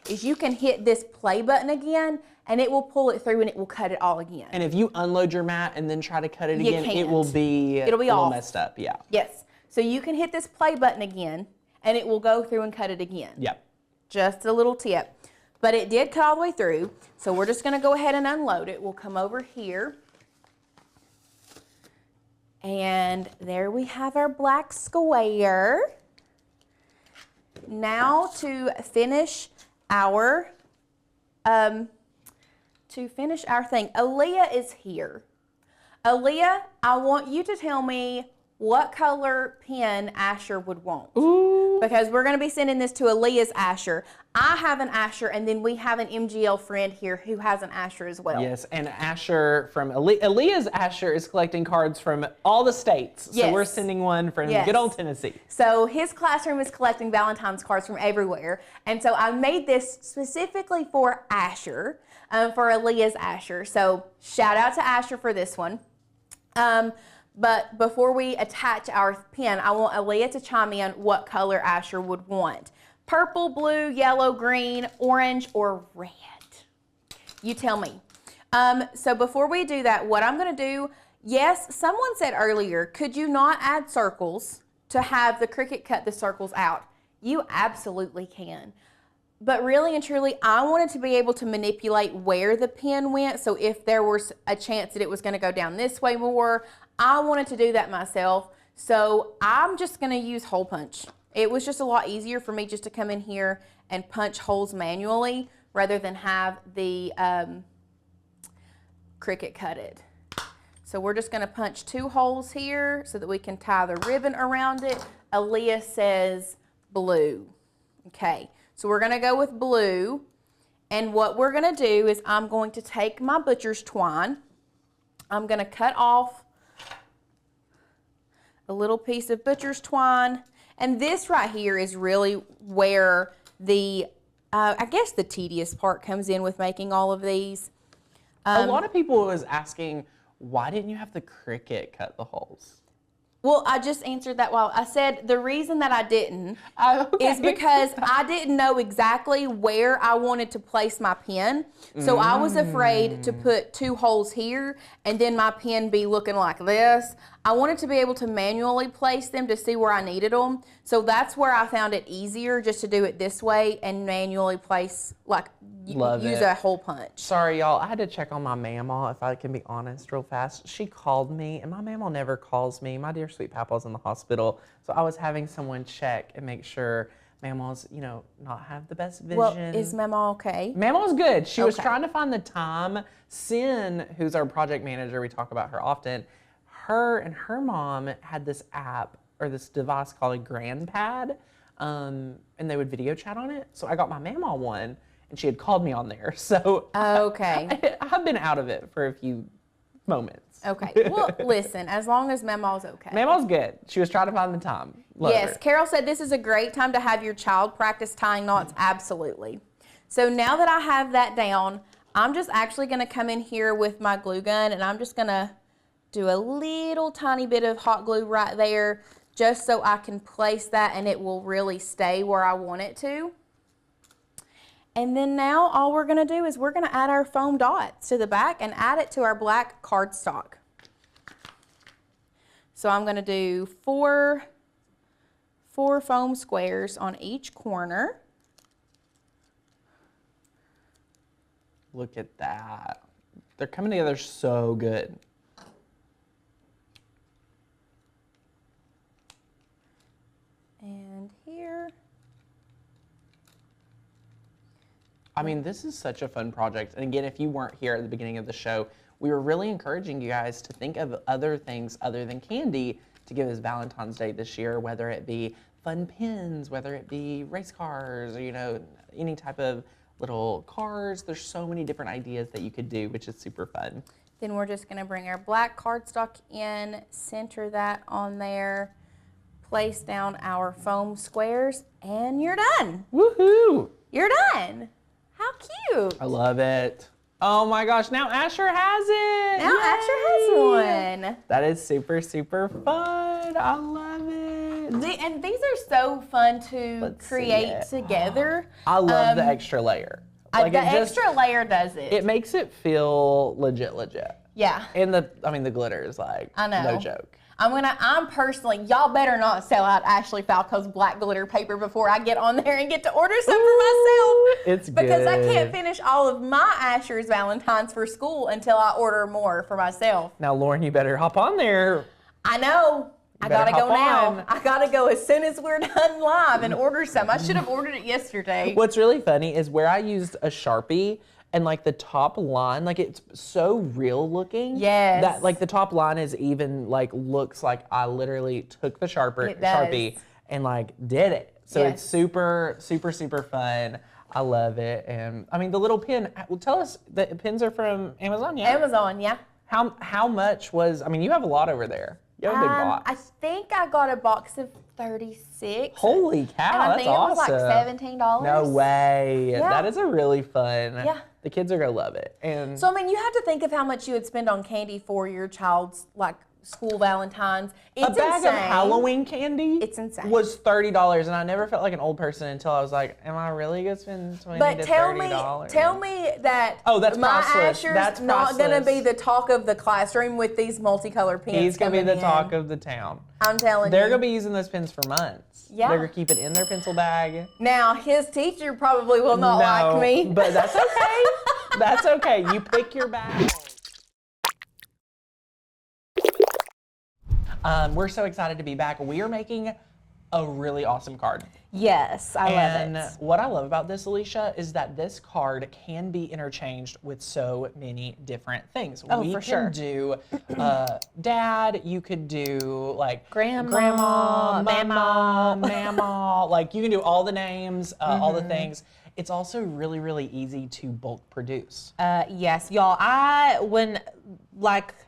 is you can hit this play button again, and it will pull it through and it will cut it all again. And if you unload your mat and then try to cut it You again, can't. it'll be all messed up. Yeah. Yes. So you can hit this play button again, and it will go through and cut it again. Yep. Just a little tip. But it did cut all the way through, so we're just going to go ahead and unload it. We'll come over here. And there we have our black square. Now to finish our thing, Aaliyah is here. Aaliyah, I want you to tell me what color pen Asher would want. Ooh. Because we're going to be sending this to Aaliyah's Asher. I have an Asher, and then we have an MGL friend here who has an Asher as well. Yes, and Asher from Aaliyah's Asher is collecting cards from all the states. Yes. So we're sending one from Yes. good old Tennessee. So his classroom is collecting Valentine's cards from everywhere. And so I made this specifically for Asher, for Aaliyah's Asher. So shout out to Asher for this one. But before we attach our pen, I want Aaliyah to chime in what color Asher would want. Purple, blue, yellow, green, orange, or red? You tell me. So before we do that, what I'm going to do, yes, someone said earlier, could you not add circles to have the Cricut cut the circles out? You absolutely can. But really and truly, I wanted to be able to manipulate where the pen went. So if there was a chance that it was going to go down this way more, I wanted to do that myself. So I'm just going to use hole punch. It was just a lot easier for me just to come in here and punch holes manually rather than have the Cricut cut it. So we're just going to punch 2 holes here so that we can tie the ribbon around it. Aaliyah says blue. Okay, so we're going to go with blue. And what we're going to do is I'm going to take my butcher's twine. I'm going to cut off a little piece of butcher's twine. And this right here is really where the, I guess the tedious part comes in with making all of these. A lot of people was asking, why didn't you have the Cricut cut the holes? Well, I just answered that while I said the reason that I didn't Okay. is because I didn't know exactly where I wanted to place my pen. So I was afraid to put 2 holes here and then my pen be looking like this. I wanted to be able to manually place them to see where I needed them. So that's where I found it easier just to do it this way and manually place, like use a hole punch. Sorry, y'all. I had to check on my mamaw, if I can be honest, real fast. She called me, and my mamaw never calls me. My dear sweet papa's in the hospital, so I was having someone check and make sure mamaw's, not have the best vision. Well, is Mama okay? Mamaw's good. She was trying to find the time. Sin, who's our project manager, we talk about her often, her and her mom had this app or this device called a GrandPad, and they would video chat on it. So I got my mamaw one, and she had called me on there. So I've been out of it for a few moments. Okay. Well, listen, as long as Mamaw's okay. Mamaw's good. She was trying to find the time. Love her. Carol said this is a great time to have your child practice tying knots. Absolutely. So now that I have that down, I'm just actually going to come in here with my glue gun, and I'm just going to do a little tiny bit of hot glue right there just so I can place that and it will really stay where I want it to. And then now all we're going to do is we're going to add our foam dots to the back and add it to our black cardstock. So I'm going to do four foam squares on each corner. Look at that. They're coming together so good. And here. I mean, this is such a fun project. And again, if you weren't here at the beginning of the show, we were really encouraging you guys to think of other things other than candy to give us Valentine's Day this year, whether it be fun pins, whether it be race cars, or, any type of little cars. There's so many different ideas that you could do, which is super fun. Then we're just going to bring our black cardstock in, center that on there, place down our foam squares, and you're done. Woohoo! You're done. How cute. I love it. Oh my gosh, now Asher has it. Now Yay! Asher has one. That is super, super fun. I love it. And these are so fun to create together. I love the extra layer. The extra layer does it. It makes it feel legit. Yeah. And the glitter is like, I know. no joke. I'm personally, y'all better not sell out Ashley Falco's black glitter paper before I get on there and get to order some for myself. It's because good. I can't finish all of my Asher's Valentines for school until I order more for myself. Now, Lauren, you better hop on there. I know. I gotta go now. I gotta go as soon as we're done live and order some. I should have ordered it yesterday. What's really funny is where I used a Sharpie and the top line, it's so real looking. Yes. That the top line is even looks like I literally took the Sharpie and did it. So it's super, super, super fun. I love it. And I mean the little pin, well, tell us, the pins are from Amazon, yeah? Amazon, yeah. How much was, you have a lot over there. You have a big box. I think I got a box of 36. Holy cow, and I that's think awesome. it was $17. No way. Yeah. That is a really fun. Yeah. The kids are going to love it. And So, you have to think of how much you would spend on candy for your child's, school Valentine's. It's a bag insane. of Halloween candy It's insane. was $30, and I never felt like an old person until I was like, am I really going to spend $20 But to tell $30? me that that's my priceless. Asher's That's not going to priceless. be the talk of the classroom with these multicolored pens. He's going to be coming the in. talk of the town. I'm telling They're you. going to be using those pens for months. Yeah. They're going to keep it in their pencil bag. Now, his teacher probably will not like me. But that's okay. That's okay. You pick your bag. We're so excited to be back. We are making a really awesome card. Yes, I love And it. what I love about this, Alicia, is that this card can be interchanged with so many different things. Oh, we for can sure. do dad, you could do Grandma, mama, you can do all the names, all the things. It's also really, really easy to bulk produce. Yes, y'all.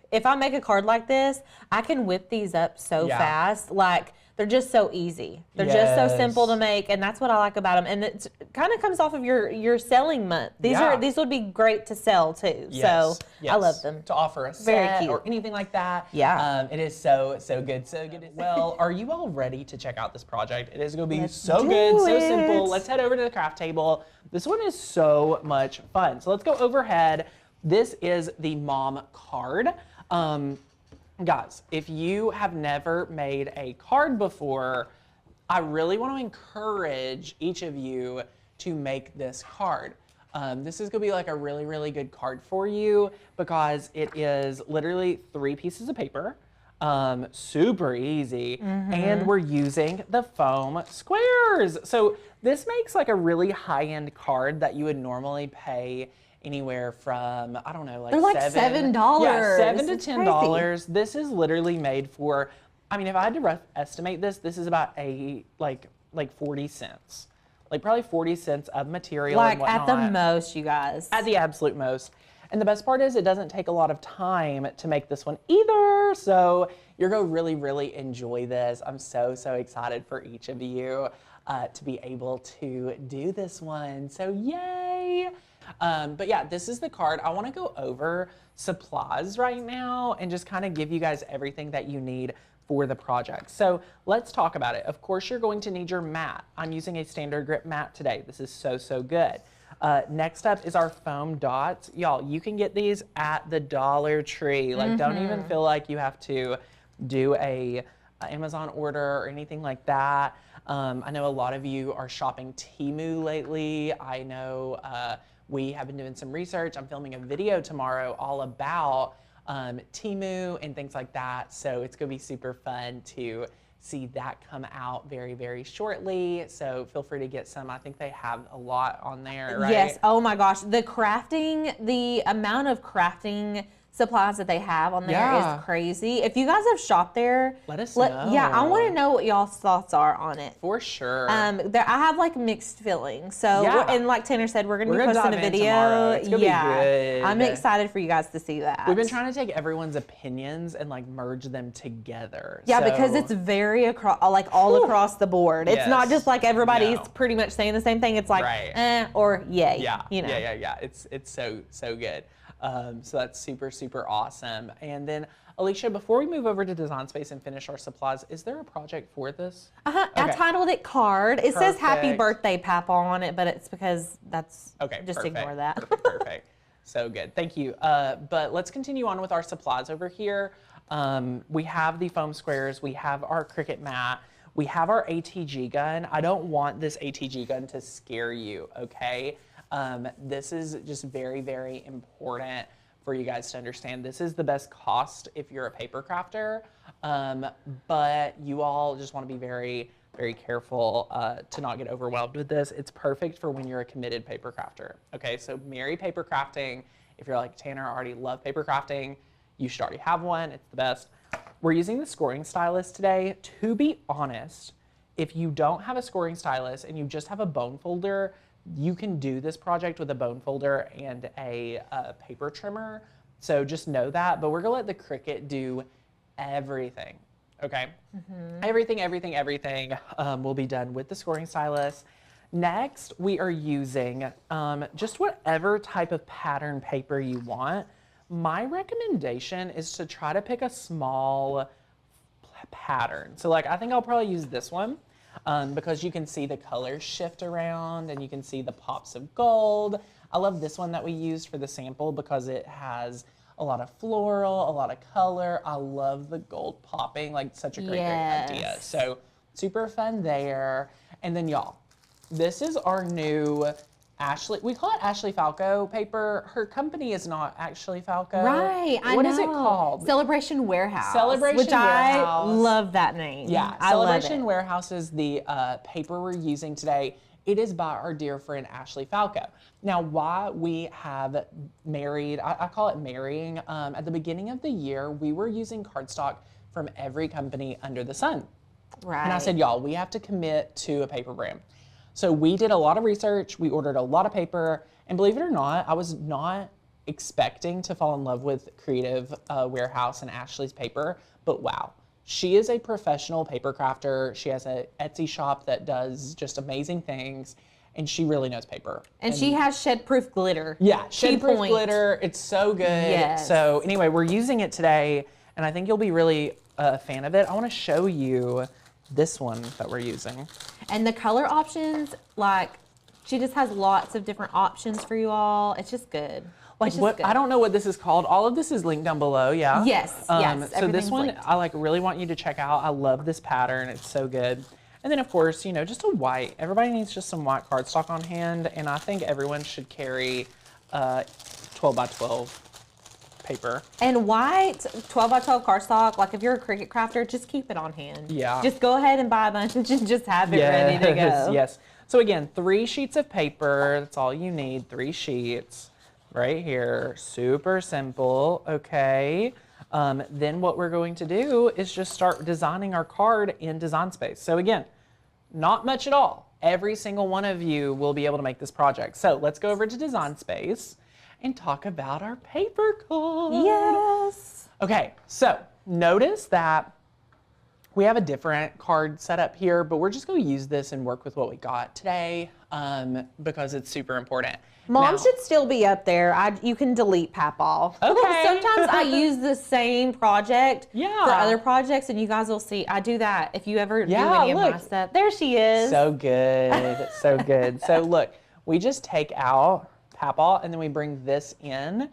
If I make a card like this, I can whip these up so Yeah. fast. they're just so easy. They're just so simple to make, and that's what I like about them. And it kind of comes off of your selling month. These would be great to sell too. So I love them. To offer a Very set cute. or anything like that. Yeah. It is so good, so good. Well, are you all ready to check out this project? It is going to be so good, so simple. Let's head over to the craft table. This one is so much fun. So let's go overhead. This is the mom card. Guys, if you have never made a card before, I really want to encourage each of you to make this card. This is going to be like a really, really good card for you because it is literally 3 pieces of paper, super easy, and we're using the foam squares. So this makes like a really high-end card that you would normally pay anywhere from, I don't know, like they're like $7. Yeah, $7 to It's $10. crazy. This is literally made for, I mean, if I had to rough estimate this, this is about like 40 cents. Like probably 40 cents of material Like and whatnot. at the most, you guys. At the absolute most. And the best part is it doesn't take a lot of time to make this one either. So you're going to really, really enjoy this. I'm so, so excited for each of you to be able to do this one. So yay. But yeah, this is the card. I want to go over supplies right now and just kind of give you guys everything that you need for the project. So let's talk about it. Of course, you're going to need your mat. I'm using a standard grip mat today. This is so, so good. Next up is our foam dots. Y'all, you can get these at the Dollar Tree. Like, don't even feel like you have to do a Amazon order or anything like that. I know a lot of you are shopping Temu lately. I know we have been doing some research. I'm filming a video tomorrow all about Temu and things like that. So it's going to be super fun to see that come out very, very shortly. So feel free to get some. I think they have a lot on there, right? Yes. Oh my gosh. The amount of crafting supplies that they have on there is crazy. If you guys have shopped there, let us know. Yeah, I want to know what y'all's thoughts are on it. For sure. I have like mixed feelings. So, and like Tanner said, we're going to be posting a video. Tomorrow. It's gonna be good. I'm excited for you guys to see that. We've been trying to take everyone's opinions and like merge them together. Yeah, because it's very all across the board. It's not just like everybody's pretty much saying the same thing. It's like or yay. Yeah. You know. Yeah. It's so good. So that's super, super awesome. And then, Alicia, before we move over to Design Space and finish our supplies, is there a project for this? Okay. I titled it Card. It says Happy Birthday Papa on it, but it's because that's, just ignore that. Perfect. So good. Thank you. But let's continue on with our supplies over here. We have the foam squares. We have our Cricut mat. We have our ATG gun. I don't want this ATG gun to scare you, okay? This is just very, very important for you guys to understand. This is the best cost if you're a paper crafter, but you all just want to be very, very careful to not get overwhelmed with this. It's perfect for when you're a committed paper crafter. Okay, so marry paper crafting. If you're like, Tanner, I already love paper crafting, you should already have one. It's the best. We're using the scoring stylus today. To be honest, if you don't have a scoring stylus and you just have a bone folder, you can do this project with a bone folder and a paper trimmer. So just know that, but we're gonna let the Cricut do everything, okay? Everything will be done with the scoring stylus. Next, we are using just whatever type of pattern paper you want. My recommendation is to try to pick a small pattern. So like, I think I'll probably use this one. Because you can see the colors shift around and you can see the pops of gold. I love this one that we used for the sample because it has a lot of floral, a lot of color. I love the gold popping, like such a great idea. So super fun there. And then y'all, this is our new Ashley, we call it Ashley Falco paper. Her company is not actually Falco. Right, I know. What is it called? Celebration Warehouse. Celebration Warehouse. I love that name. Yeah, I Celebration love it. Warehouse is the paper we're using today. It is by our dear friend Ashley Falco. Now, why we have married, I call it marrying, at the beginning of the year, we were using cardstock from every company under the sun. Right. And I said, y'all, we have to commit to a paper brand. So we did a lot of research, we ordered a lot of paper, and believe it or not, I was not expecting to fall in love with Creative Warehouse and Ashley's paper, but wow. She is a professional paper crafter. She has an Etsy shop that does just amazing things, and she really knows paper. And she has shed-proof glitter. Yeah, shed-proof glitter. It's so good. Yes. So anyway, we're using it today, and I think you'll be really a fan of it. I want to show you this one that we're using. And the color options, like, she just has lots of different options for you all. It's just good. Like what? I don't know what this is called. All of this is linked down below. Yeah. Yes. Yes. So this one, linked. I like really want you to check out. I love this pattern. It's so good. And then of course, you know, just a white. Everybody needs just some white cardstock on hand, and I think everyone should carry 12 by 12 paper. And white 12 by 12 cardstock. Like if you're a Cricut crafter, just keep it on hand. Yeah. Just go ahead and buy a bunch and just have it ready to go. Yes. So again, 3 sheets of paper. That's all you need. 3 sheets. Right here, super simple, okay. Then what we're going to do is just start designing our card in Design Space. So again, not much at all. Every single one of you will be able to make this project. So let's go over to Design Space and talk about our paper card. Yes. Okay, so notice that we have a different card set up here, but we're just going to use this and work with what we got today because it's super important. Mom Now, should still be up there. You can delete Papal. Okay. Sometimes I use the same project Yeah. for other projects, and you guys will see I do that. If you ever do Yeah, any of my look. stuff, there she is. So good, so good. So look, we just take out Papal and then we bring this in,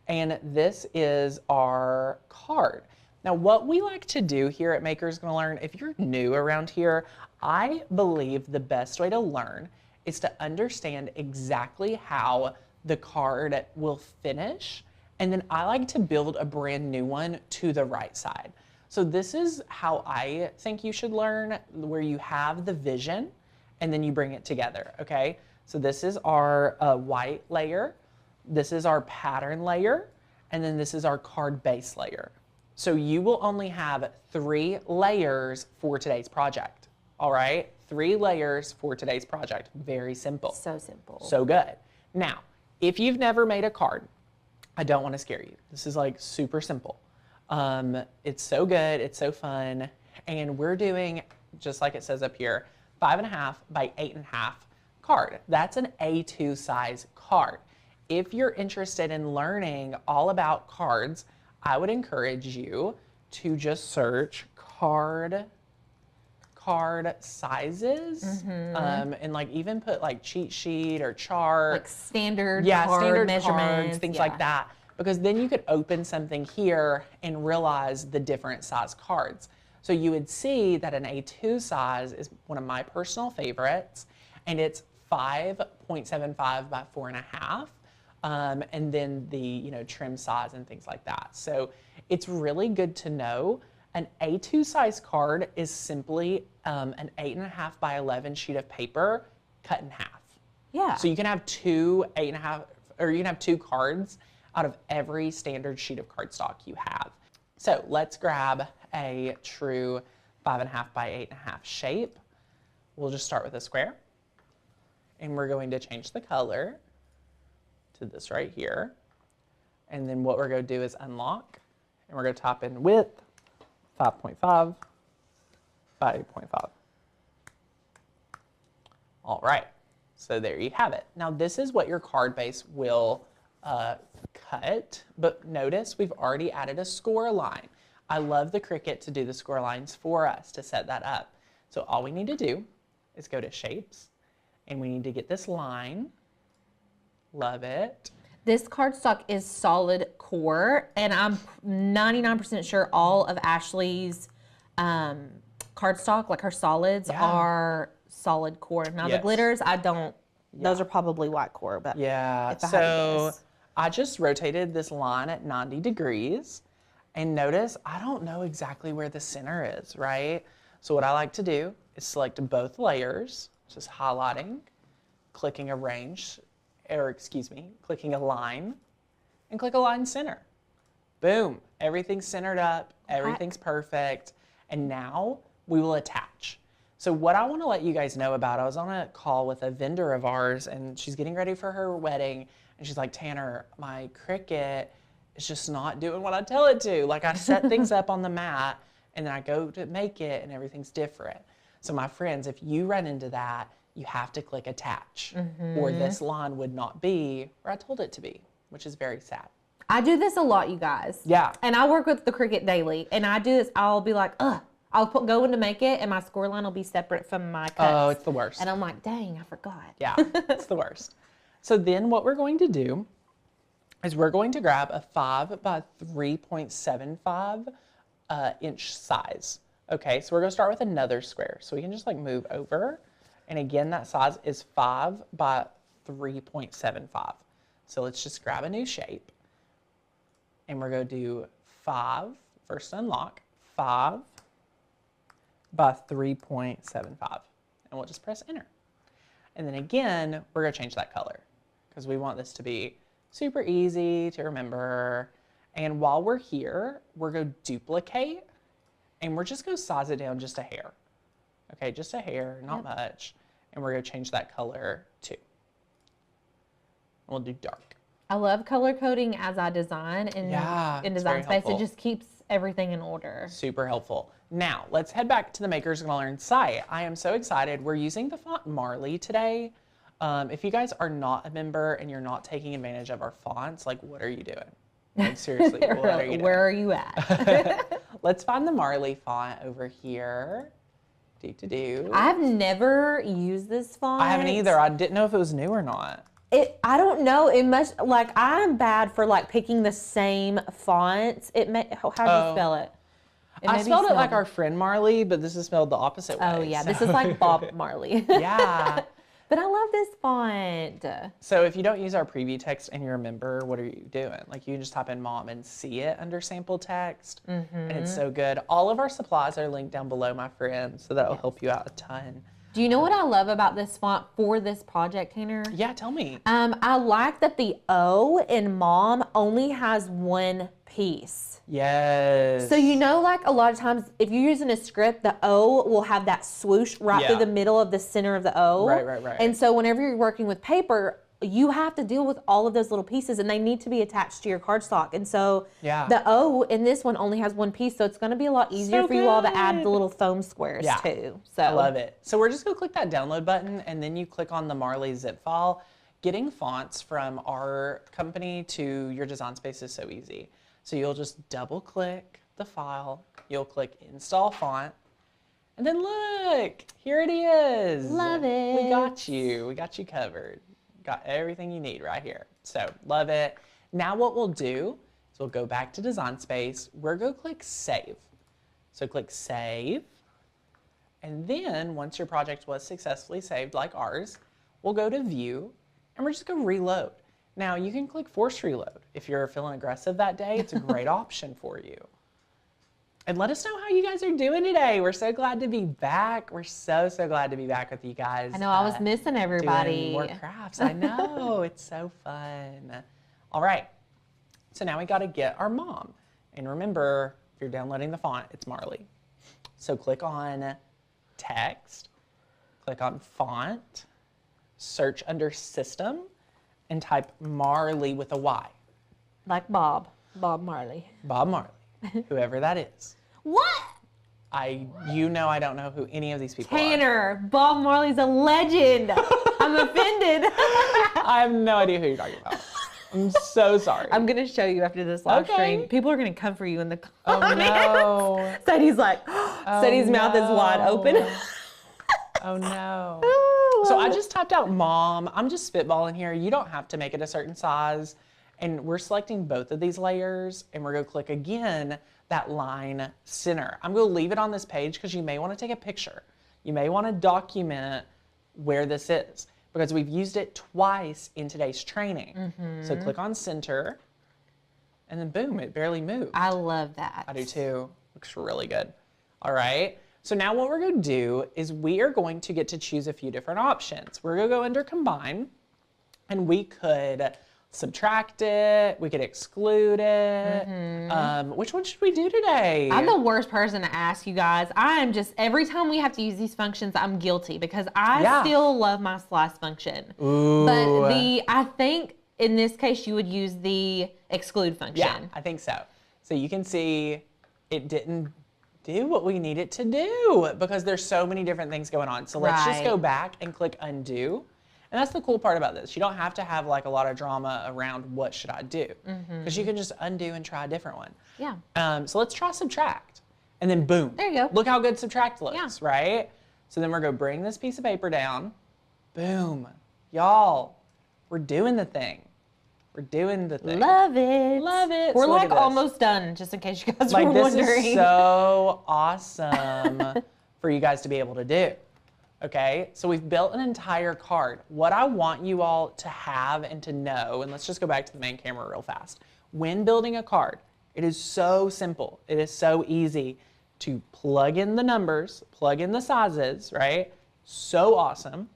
and this is our card. Now, what we like to do here at Makers Gonna Learn, if you're new around here, I believe the best way to learn is to understand exactly how the card will finish, and then I like to build a brand new one to the right side. So this is how I think you should learn, where you have the vision and then you bring it together, okay? So this is our white layer, this is our pattern layer, and then this is our card base layer. So you will only have 3 layers for today's project, all right? 3 layers for today's project. Very simple. So simple. So good. Now, if you've never made a card, I don't want to scare you. This is like super simple. It's so good. It's so fun. And we're doing, just like it says up here, 5.5 by 8.5 card. That's an A2 size card. If you're interested in learning all about cards, I would encourage you to just search card sizes, and like even put like cheat sheet or chart, like standard card standard measurements, cards, things like that, because then you could open something here and realize the different size cards. So you would see that an A2 size is one of my personal favorites, and it's 5.75 by 4.5. And then the trim size and things like that. So it's really good to know. An A2 size card is simply an 8.5 by 11 sheet of paper cut in half. Yeah. So you can have 2 8.5, or you can have 2 cards out of every standard sheet of cardstock you have. So let's grab a true 5.5 by 8.5 shape. We'll just start with a square, and we're going to change the color to this right here. And then what we're going to do is unlock, and we're going to top in width 5.5 by 8.5. All right, so there you have it. Now this is what your card base will cut, but notice we've already added a score line. I love the Cricut to do the score lines for us to set that up. So all we need to do is go to shapes, and we need to get this line. Love it. This cardstock is solid core, and I'm 99% sure all of Ashley's cardstock, like her solids, are solid core. Now the glitters, I don't. Those are probably white core, but yeah. if I had to guess. I just rotated this line at 90 degrees, and notice I don't know exactly where the center is, right? So what I like to do is select both layers, just highlighting, clicking arrange, or excuse me, clicking align, and click align center. Boom, everything's centered up, everything's perfect, and now we will attach. So what I want to let you guys know about, I was on a call with a vendor of ours, and she's getting ready for her wedding, and she's like, Tanner, my Cricut is just not doing what I tell it to. Like I set things up on the mat, and then I go to make it and everything's different. So my friends, if you run into that, you have to click attach, or this line would not be where I told it to be, which is very sad. I do this a lot, you guys. Yeah. And I work with the Cricut daily, and I do this. I'll be like, I'll go in to make it, and my score line will be separate from my cuts. Oh, it's the worst. And I'm like, dang, I forgot. Yeah, it's the worst. So then what we're going to do is we're going to grab a 5 by 3.75 inch size. Okay, so we're gonna start with another square. So we can just like move over. And again, that size is 5 by 3.75. So let's just grab a new shape. And we're gonna do 5, first unlock, 5 by 3.75. And we'll just press enter. And then again, we're gonna change that color because we want this to be super easy to remember. And while we're here, we're gonna duplicate and we're just gonna size it down just a hair. Okay, just a hair, not much. And we're gonna change that color too. We'll do dark. I love color coding as I design in Design Space. helpful. It just keeps everything in order. Super helpful. Now, let's head back to the Makers Gonna Learn site. I am so excited. We're using the font Marley today. If you guys are not a member and you're not taking advantage of our fonts, like what are you doing? Like seriously, what are you doing? Where are you at? Let's find the Marley font over here. I've never used this font. I haven't either. I didn't know if it was new or not. I don't know. It must, like, I'm bad for like picking the same fonts. How do you spell it? I spelled it like our friend Marley, but this is spelled the opposite way. Oh yeah, this is like Bob Marley. Yeah. But I love this font. So if you don't use our preview text and you're a member, what are you doing? Like you can just type in mom and see it under sample text. And it's so good. All of our supplies are linked down below, my friends, so that'll help you out a ton. Do you know what I love about this font for this project, Tanner? Yeah, tell me. I like that the O in mom only has one piece. Yes. So you know, like a lot of times, if you're using a script, the O will have that swoosh right through the middle of the center of the O. Right. And so whenever you're working with paper, you have to deal with all of those little pieces, and they need to be attached to your cardstock. And so the O in this one only has one piece, so it's going to be a lot easier for you all to add the little foam squares too. So I love it. So we're just going to click that download button, and then you click on the Marley zip file. Getting fonts from our company to your Design Space is so easy. So you'll just double click the file, you'll click install font, and then look, here it is. Love it. We got you covered. Got everything you need right here. So love it. Now what we'll do is we'll go back to Design Space. We're going to click save. So click save. And then once your project was successfully saved like ours, we'll go to view and we're just going to reload. Now you can click force reload. If you're feeling aggressive that day, it's a great option for you. And let us know how you guys are doing today. We're so glad to be back. We're so glad to be back with you guys. I know I was missing everybody. Doing more crafts. I know, it's so fun. All right, so now we got to get our mom. And remember, if you're downloading the font, it's Marley. So click on text, click on font, search under system, and type Marley with a Y. Like Bob Marley. Bob Marley, whoever that is. What? I don't know who any of these people are. Tanner, Bob Marley's a legend. I'm offended. I have no idea who you're talking about. I'm so sorry. I'm going to show you after this live stream. People are going to come for you in the comments. Oh no. Sadie's like, Sadie's mouth is wide open. Oh no. So I just typed out mom. I'm just spitballing here. You don't have to make it a certain size. And we're selecting both of these layers and we're going to click again that line center. I'm going to leave it on this page because you may want to take a picture. You may want to document where this is because we've used it twice in today's training. So click on center and then boom, it barely moves. I love that. I do too. Looks really good. All right. So now what we're going to do is we are going to get to choose a few different options. We're going to go under combine and we could subtract it, we could exclude it. Which one should we do today? I'm the worst person to ask you guys. I am just, every time we have to use these functions, I'm guilty because I still love my slice function. Ooh. But I think in this case, you would use the exclude function. Yeah, I think so. So you can see it didn't do what we need it to do because there's so many different things going on. So let's just go back and click undo. And that's the cool part about this. You don't have to have like a lot of drama around what should I do, because you can just undo and try a different one. Yeah. So let's try subtract, and then boom. There you go. Look how good subtract looks, right? So then we're gonna bring this piece of paper down. Boom, y'all, we're doing the thing. We're doing the thing. Love it. Love it. We're So look like at this. almost done, just in case you guys Like were this wondering. is so awesome for you guys to be able to do. Okay, so we've built an entire card. What I want you all to have and to know, and let's just go back to the main camera real fast. When building a card, it is so simple. It is so easy to plug in the numbers, plug in the sizes, right? So awesome.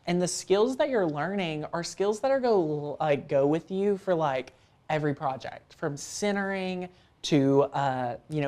And the skills that you're learning are skills that are go with you for like every project, from centering to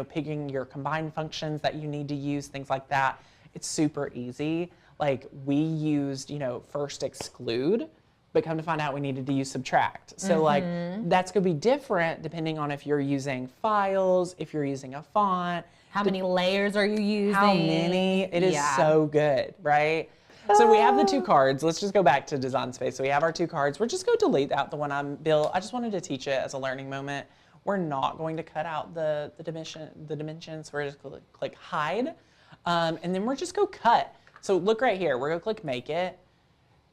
picking your combined functions that you need to use, things like that. It's super easy. Like we used, first exclude, but come to find out we needed to use subtract. So like that's gonna be different depending on if you're using files, if you're using a font. How many layers are you using? How many? It is so good, right? So we have the two cards. Let's just go back to design space. So we have our two cards. We're just going to delete out the one I'm built. I just wanted to teach it as a learning moment. We're not going to cut out the dimensions. We're just going to click hide. And then we're just go cut. So look right here. We're going to click make it.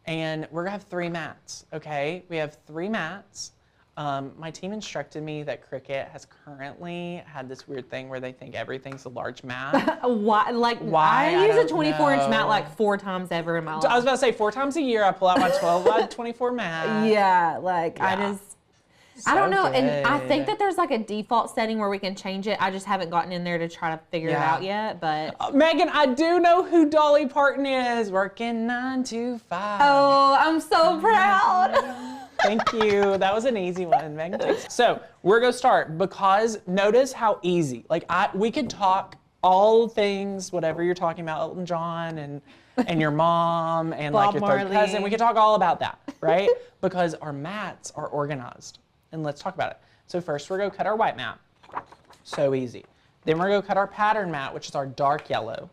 And we're going to have 3 mats, okay? We have 3 mats. My team instructed me that Cricut has currently had this weird thing where they think everything's a large mat. Why? Why? I use a don't 24-inch mat know. like 4 times ever in my life. I was about to say 4 times a year I pull out my 12 by 24 mat. Yeah, like I just, I don't know. And I think good. that there's like a default setting where we can change it. I just haven't gotten in there to try to figure it out yet, but. Megan, I do know who Dolly Parton is, working 9 to 5. Oh, I'm so proud. Thank you. That was an easy one, Megan. So we're gonna start because notice how easy. Like we could talk all things, whatever you're talking about, Elton John and your mom and like your third cousin. We could talk all about that, right? Because our mats are organized. And let's talk about it. So first we're gonna cut our white mat. So easy. Then we're gonna cut our pattern mat, which is our dark yellow.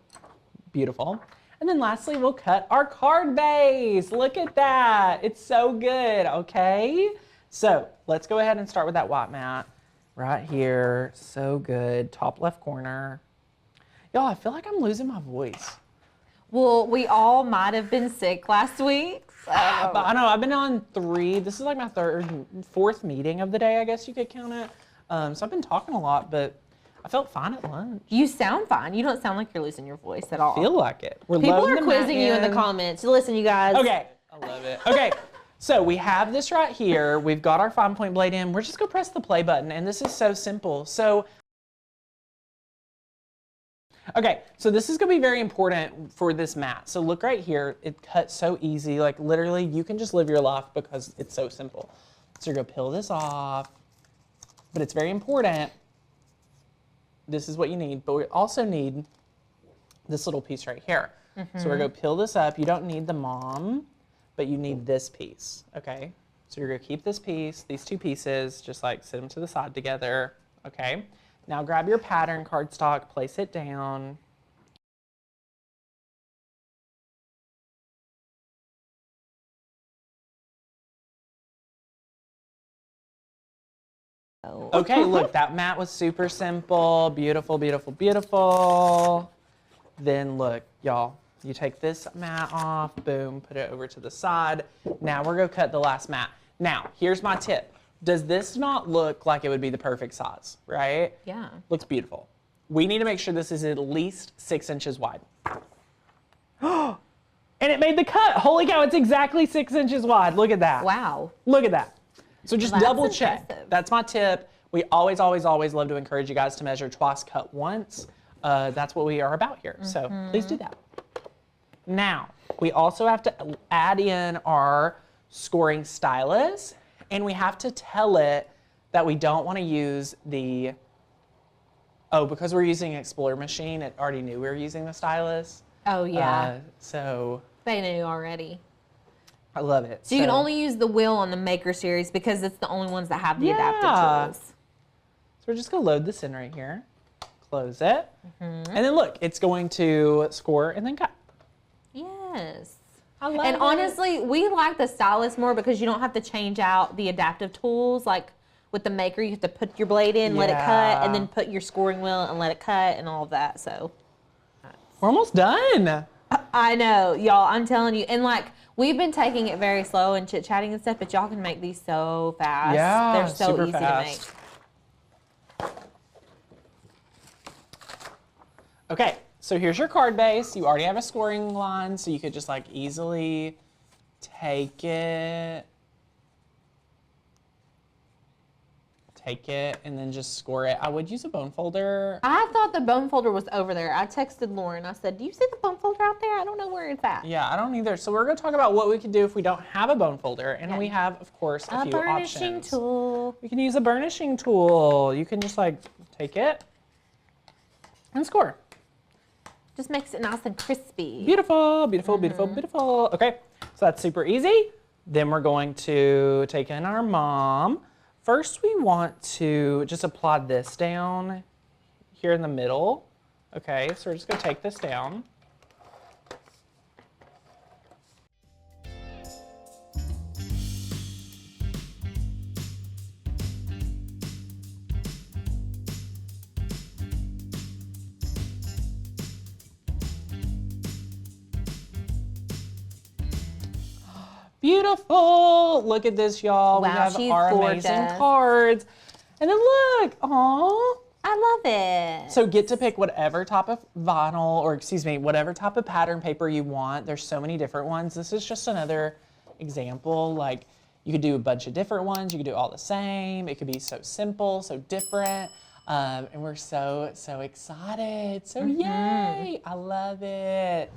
Beautiful. And then lastly, we'll cut our card base. Look at that. It's so good, okay? So let's go ahead and start with that white mat right here. So good, top left corner. Y'all, I feel like I'm losing my voice. Well, we all might have been sick last week. So. But I know, I've been on 3. This is like my 4th meeting of the day, I guess you could count it. So I've been talking a lot, but I felt fine at lunch. You sound fine. You don't sound like you're losing your voice at all. I feel like it. People are quizzing you in the comments. Listen, you guys. Okay. I love it. Okay. So we have this right here. We've got our fine point blade in. We're just going to press the play button. And this is so simple. So, okay. So this is going to be very important for this mat. So look right here. It cuts so easy. Like literally you can just live your life because it's so simple. So you're going to peel this off. But it's very important. This is what you need, but we also need this little piece right here. So we're gonna peel this up. You don't need the mom, but you need this piece, okay? So you're gonna keep this piece, these 2 pieces, just like sit them to the side together, okay? Now grab your pattern cardstock, place it down. Okay, look, that mat was super simple. Beautiful, beautiful, beautiful. Then look, y'all, you take this mat off, boom, put it over to the side. Now we're gonna cut the last mat. Now, here's my tip. Does this not look like it would be the perfect size, right? Yeah. Looks beautiful. We need to make sure this is at least 6 inches wide. And it made the cut. Holy cow, it's exactly 6 inches wide. Look at that. Wow. Look at that. So just That's double check. impressive. That's my tip. We always, always, always love to encourage you guys to measure twice, cut once. That's what we are about here. So please do that. Now, we also have to add in our scoring stylus, and we have to tell it that we don't want to use the, because we're using Explorer Machine, it already knew we were using the stylus. Oh, yeah. So They knew already. I love it. So you can only use the wheel on the Maker series because it's the only ones that have the adaptive tools. So we're just gonna load this in right here. close it. And then look, it's going to score and then cut. Yes. I love And it. honestly, we like the stylus more because you don't have to change out the adaptive tools. Like with the maker, you have to put your blade in, let it cut, and then put your scoring wheel and let it cut and all of that. So we're almost done. I know, y'all, I'm telling you. And like, we've been taking it very slow and chit-chatting and stuff, but y'all can make these so fast. Yeah, they're so super easy fast. to make. Okay, so here's your card base. You already have a scoring line, so you could just like easily take it, and then just score it. I would use a bone folder. I thought the bone folder was over there. I texted Lauren. I said, do you see the bone folder out there? I don't know where it's at. Yeah, I don't either. So we're going to talk about what we could do if we don't have a bone folder. And we have, of course, a few burnishing options. tool. You can use a burnishing tool. You can just like take it and score. Just makes it nice and crispy. Beautiful, beautiful, beautiful, beautiful. Okay, so that's super easy. Then we're going to take in our mom. First, we want to just apply this down here in the middle. Okay, so we're just gonna take this down. Beautiful. Look at this, y'all. Wow, we have she's our gorgeous. amazing cards. And then look, aw. I love it. So get to pick whatever type of vinyl, or excuse me, whatever type of pattern paper you want. There's so many different ones. This is just another example. Like, you could do a bunch of different ones. You could do all the same. It could be so simple, so different. And we're so excited. So yay, I love it.